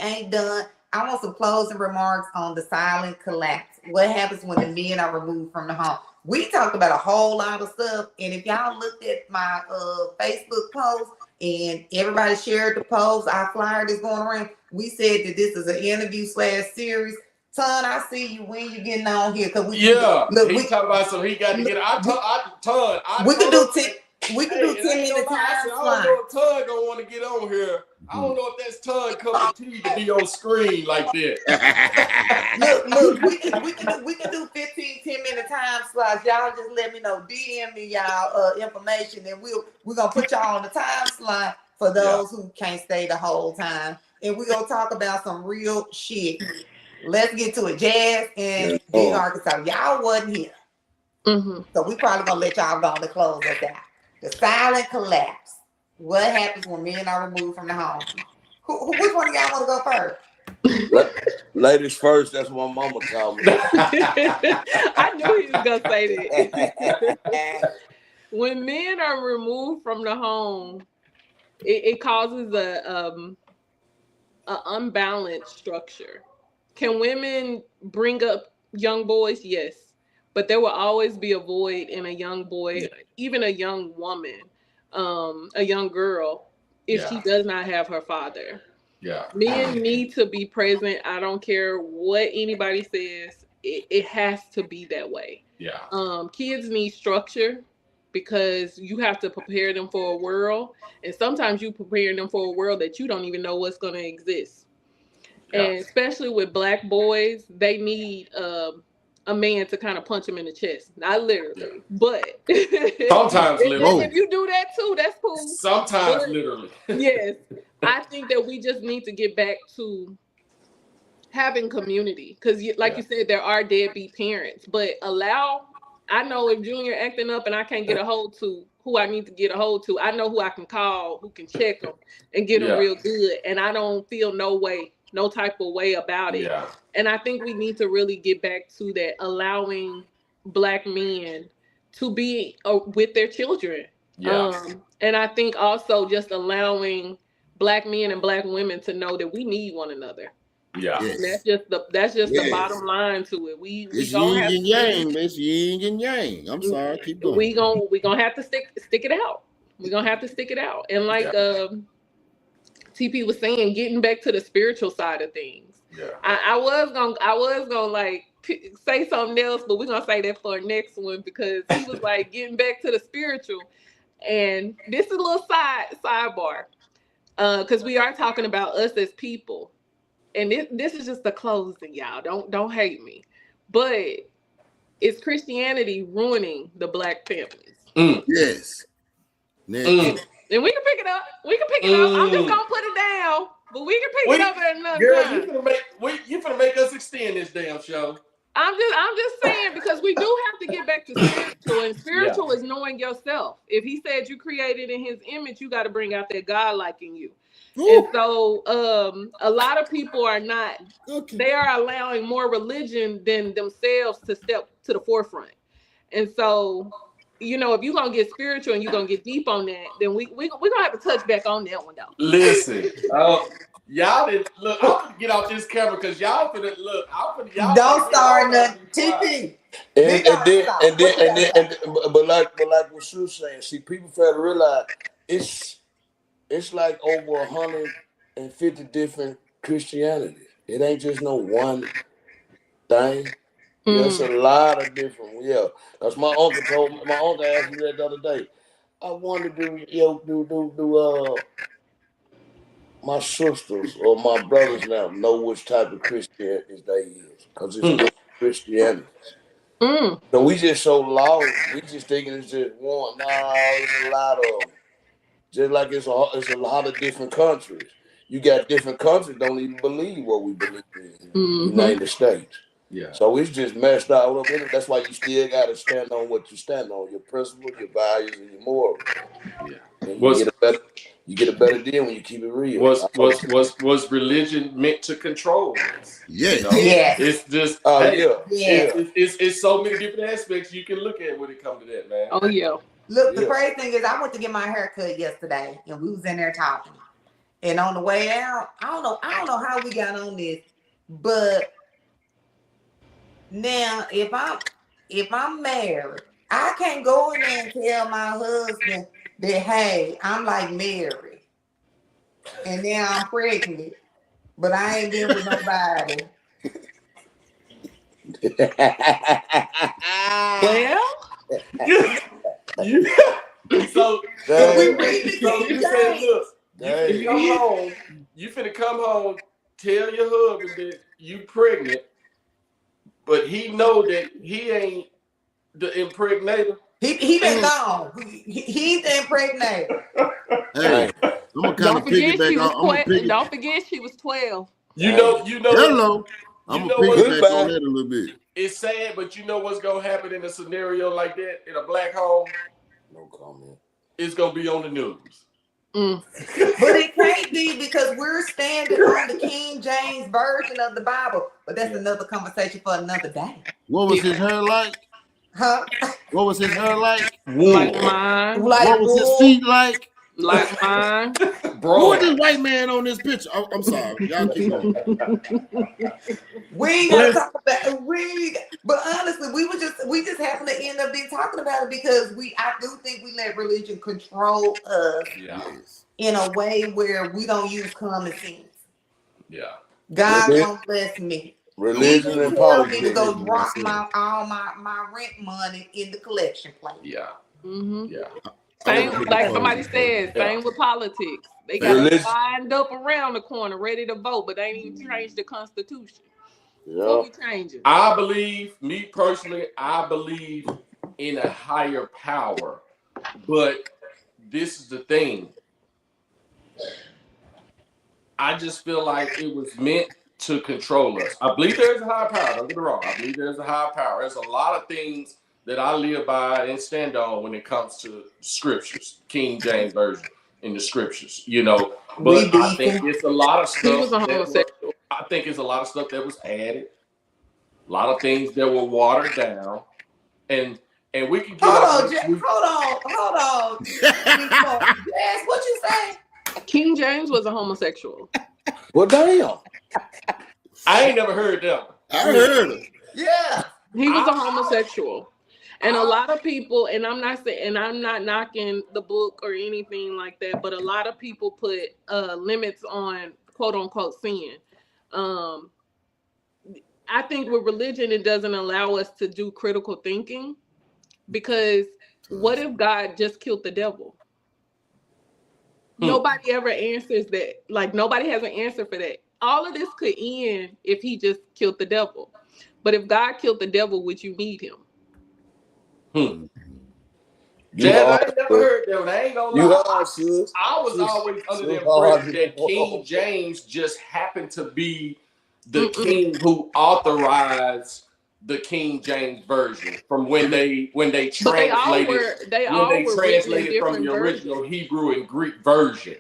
ain't done. I want some closing remarks on the silent collapse. What happens when the men are removed from the home? We talked about a whole lot of stuff, and if y'all looked at my Facebook post and everybody shared the post, our flyer that's going around, we said that this is an interview / series. Ton, I see you when you getting on here because we he we talking about so he got to get. We can do 10 minute time I don't know if Ton gonna want to get on here. I don't know if that's Ton cup of tea to be on screen like that. look, we can do 15 10-minute time slots. Y'all just let me know. DM me y'all information, and we're gonna put y'all on the time slot for those who can't stay the whole time. And we're gonna talk about some real shit. Let's get to it. Jazz and Big Arkansas. Y'all wasn't here. So we probably gonna let y'all go on to close us out. The silent collapse. What happens when men are removed from the home? Which one of y'all want to go first? Ladies first. That's what my mama told me. I knew he was gonna say that. When men are removed from the home, it causes a unbalanced structure. Can women bring up young boys? Yes. But there will always be a void in a young boy, even a young woman, a young girl, if she does not have her father. Men need to be present. I don't care what anybody says. It has to be that way. Kids need structure because you have to prepare them for a world. And sometimes you prepare them for a world that you don't even know what's going to exist. And especially with Black boys, they need a man to kind of punch him in the chest. Not literally, but sometimes literally. If you do that too, that's cool. Sometimes literally. Yes. I think that we just need to get back to having community. Because like you said, there are deadbeat parents. But I know if Junior acting up and I can't get a hold to who I need to get a hold to, I know who I can call, who can check them and get them real good. And I don't feel no type of way about it. And I think we need to really get back to that, allowing Black men to be with their children. And I think also just allowing Black men and Black women to know that we need one another. That's just the bottom line to it. It's yin and yang. It's yin and yang. I'm sorry, keep going. We gonna have to stick it out. We're gonna have to stick it out. And like TP was saying, getting back to the spiritual side of things. I was gonna like say something else, but we're gonna say that for our next one because he was like getting back to the spiritual. And this is a little sidebar. Because we are talking about us as people. And this is just the closing, y'all. Don't hate me. But is Christianity ruining the Black families? Yes. And we can pick it up. I'm just gonna put it down, but we can pick it up at another time. You finna make us extend this damn show. I'm just saying because we do have to get back to spiritual, and spiritual is knowing yourself. If he said you created in his image, you got to bring out that God-like in you. Ooh. And so a lot of people are not. They are allowing more religion than themselves to step to the forefront. And so, if you're going to get spiritual and you're going to get deep on that, then we're going to have to touch back on that one, though. Listen, y'all didn't look. I'm gonna get off this camera because y'all finna look. Don't start nothing. TP. But like what she was saying, see, people fail to realize it's like over 150 different Christianities. It ain't just no one thing. There's a lot of different. That's my uncle told me. My uncle asked me that the other day. I wanted to do my sisters or my brothers now know which type of Christianity they is because it's Christianity. So we just so lost. We just thinking it's just one. No, it's a lot of them. Just like it's a lot of different countries. You got different countries don't even believe what we believe in the United States. So it's just messed up. That's why you still got to stand on what you stand on, your principles, your values, and your morals. And you get a better deal when you keep it real. Was religion meant to control us? It's just it's so many different aspects you can look at when it comes to that, man. Oh yeah. Look, the crazy thing is I went to get my hair cut yesterday and we was in there talking. And on the way out, I don't know how we got on this. But now, if I'm married, I can't go in there and tell my husband that, hey, I'm like Mary, and now I'm pregnant, but I ain't been with nobody. Well, so we read the you said, look, you finna come home, tell your husband that you pregnant, but he know that he ain't the impregnator. He been gone. He's the impregnator. Hey, I'm gonna kind of piggyback on. Don't forget she was 12. You know. Hello. I'm gonna piggyback on that a little bit. It's sad, but you know what's gonna happen in a scenario like that in a black home? No comment. It's gonna be on the news. But it can't be, because we're standing on the King James version of the Bible. But that's another conversation for another day. What was his hair like? Huh? What was his hair like? Like mine. What was his feet like? Like mine. Bro. Who is this white man on this picture? Oh, I'm sorry. Y'all keep going. We ain't gonna talk about but honestly, we just happen to end up being talking about it because I do think we let religion control us in a way where we don't use common sense. Yeah. God won't bless me. Religion and politics. Me to go drop all my rent money in the collection plate. Yeah. Mm-hmm. Yeah. Same, like somebody said, same with politics. They got us lined up around the corner, ready to vote, but they ain't even changed the Constitution. What we changing? I believe in a higher power, but this is the thing. I just feel like it was meant to control us. I believe there's a higher power. Don't get me wrong. I believe there's a higher power. There's a lot of things that I live by and stand on when it comes to scriptures, King James Version in the scriptures, you know. But I think it's a lot of stuff. He was a homosexual. I think it's a lot of stuff that was added, a lot of things that were watered down, and we can get hold on. Yes, what you say? King James was a homosexual. Well, damn. I ain't never heard that. I heard it. Yeah. He was a homosexual. And a lot of people, and I'm not knocking the book or anything like that, but a lot of people put limits on quote unquote sin. I think with religion, it doesn't allow us to do critical thinking, because what if God just killed the devil? Nobody ever answers that. Like, nobody has an answer for that. All of this could end if he just killed the devil. But if God killed the devil, would you need him? Jazz, I ain't never heard that one. I ain't gonna lie. I was always under the impression that King James just happened to be the king who authorized the King James version from when they translated from the original Hebrew and Greek version.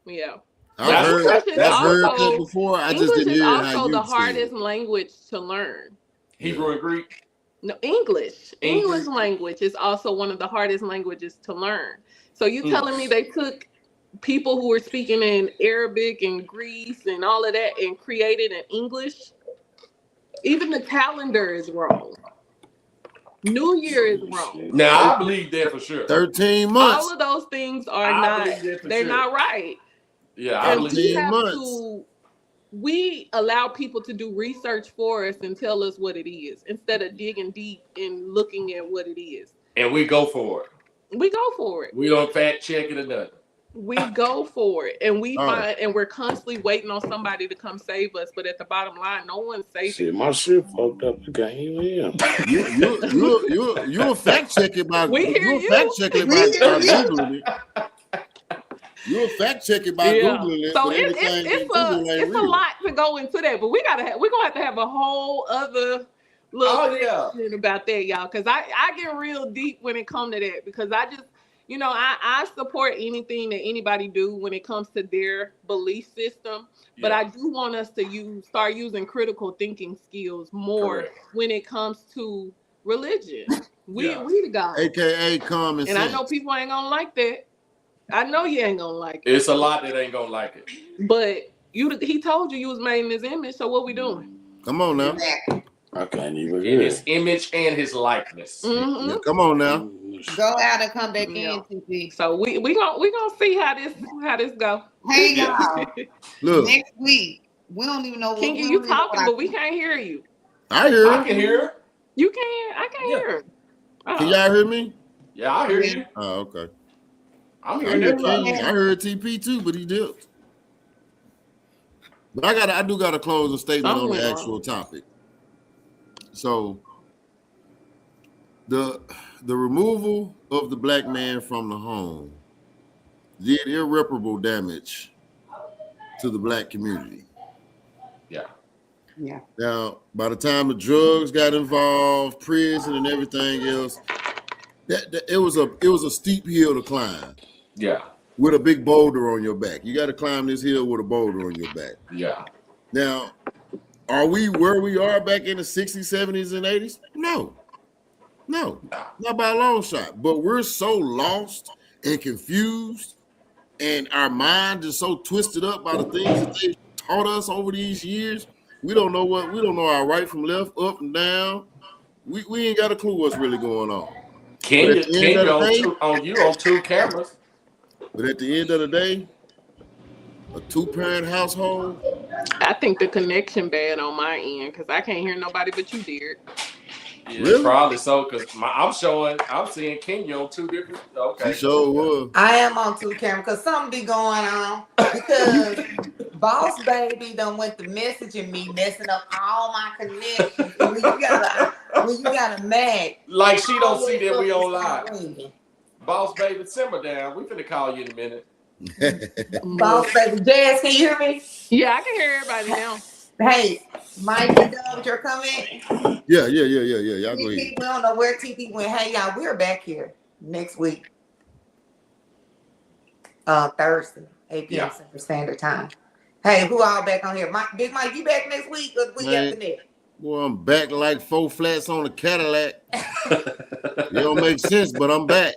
Yeah. I've heard that before. I just didn't hear English is also the hardest language to learn. Hebrew and Greek? No, English. English language is also one of the hardest languages to learn. So you telling me they took people who were speaking in Arabic and Greece and all of that and created an English? Even the calendar is wrong. New Year is wrong. Now I believe that for sure. 13 months. All of those things are not right. Yeah, I believe 13 months. We allow people to do research for us and tell us what it is instead of digging deep and looking at what it is. And we go for it. We go for it. We don't fact check it or nothing. We go for it, and we're constantly waiting on somebody to come save us. But at the bottom line, no one's saving. My shit fucked up. You can't hear him. You'll fact check it by Googling it. You'll fact check it by Googling it. So it's a lot to go into that, but we're gonna have to have a whole other section about that, y'all. Because I get real deep when it comes to that, because I just, I support anything that anybody do when it comes to their belief system. But I do want us to start using critical thinking skills more when it comes to religion. We the God, AKA common sense. And I know people ain't gonna like that. I know you ain't gonna like it. It's a lot that ain't gonna like it. But he told you was made in his image, so what we doing? Come on now. I can't even in his image and his likeness. Mm-hmm. Yeah, come on now. Go out and come back in, TP. So we gonna see how this go. Hey y'all. Look. Next week. We don't even know what Kinky, you talking, but we can't hear you. I hear I can hear her. You can? I can't hear her. Can y'all hear me? Yeah, I hear you. Oh, okay. I'm hearing everybody. I heard TP too, but he dipped. But I do got to close a statement on the actual topic. So the removal of the black man from the home did irreparable damage to the black community. Yeah. Yeah. Now, by the time the drugs got involved, prison and everything else, it was a steep hill to climb. Yeah. With a big boulder on your back. You got to climb this hill with a boulder on your back. Yeah. Now, are we where we are back in the 60s, 70s, and 80s? No, not by a long shot. But we're so lost and confused, and our mind is so twisted up by the things that they taught us over these years. We don't know our right from left, up and down. We ain't got a clue what's really going on. Kenya on two cameras. But at the end of the day, a 2-parent household. I think the connection bad on my end because I can't hear nobody but you, Derek. Yeah, really? Probably so because I'm seeing Kenya on 2 different. Okay. She sure was. I am on 2 cameras because something be going on because Boss Baby done went to messaging me, messing up all my connections. When you got a Mac, like she don't see that we on live. Boss Baby, simmer down. We finna call you in a minute. Boss Baby, Jazz, can you hear me? Yeah, I can hear everybody now. Hey, Mike, you done with your comment? Yeah. Y'all go ahead. We don't know where TP went. Hey, y'all, we're back here next week. Thursday, 8 p.m. Central Standard Time. Hey, who all back on here? Big Mike, you back next week or the week after that? Boy, I'm back like 4 flats on a Cadillac. It don't make sense, but I'm back.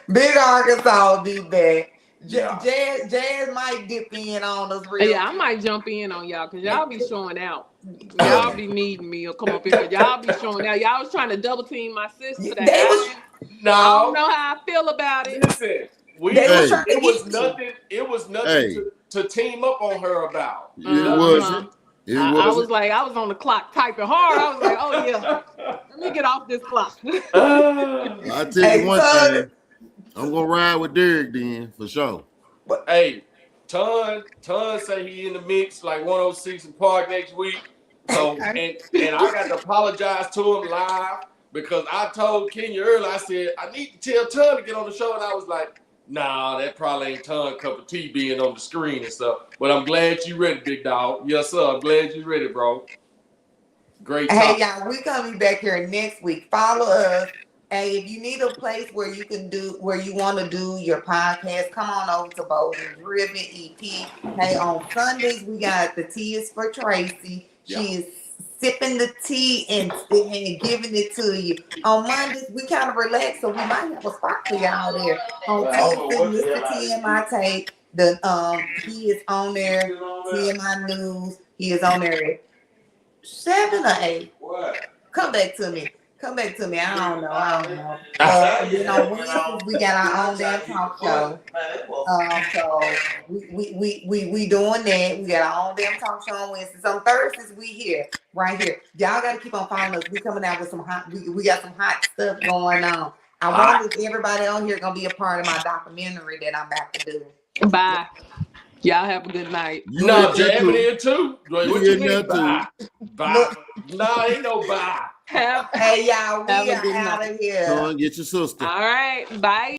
Big Arkansas will be back. Jazz might dip in on us real. Yeah, I might jump in on y'all because y'all be showing out. Y'all be needing me or come up here. Y'all be showing out. Y'all was trying to double team my sister today. I don't know how I feel about it. Listen, it was nothing to team up on her about. It wasn't. I was like, I was on the clock typing hard. I was like, oh yeah, let me get off this clock. I'll tell you one thing. I'm gonna ride with Derek then for sure. But hey, Ton say he in the mix like 106 in Park next week. So and I got to apologize to him live because I told Kenya earlier, I said, I need to tell Ton to get on the show, and I was like, nah, that probably ain't Ton cup of tea being on the screen and stuff. But I'm glad you ready, big dog. Yes, sir. I'm glad you ready, bro. Great talk. Hey, y'all, we're gonna be back here next week. Follow us. Hey, if you need a place where you want to do your podcast, come on over to Bolden Driven EP. Hey, on Sundays we got the tea is for Tracy. She is sipping the tea and giving it to you. On Mondays we kind of relax, so we might have a spot for y'all there. On Tuesdays, Mr. TMI Take he is on there. TMI News, he is on there at 7 or 8. What? Come back to me. I don't know. On Wednesdays we got our own damn talk show. So we doing that. We got our own damn talk show on Wednesdays. On Thursdays we here, right here. Y'all gotta keep on following us. We coming out with some hot. We got some hot stuff going on. I wonder if everybody on here gonna be a part of my documentary that I'm about to do. Bye. Y'all have a good night. No, jamming here too. What you mean? Bye. No, ain't no bye. Hey y'all, we are out of here. Go and get your sister. All right, bye.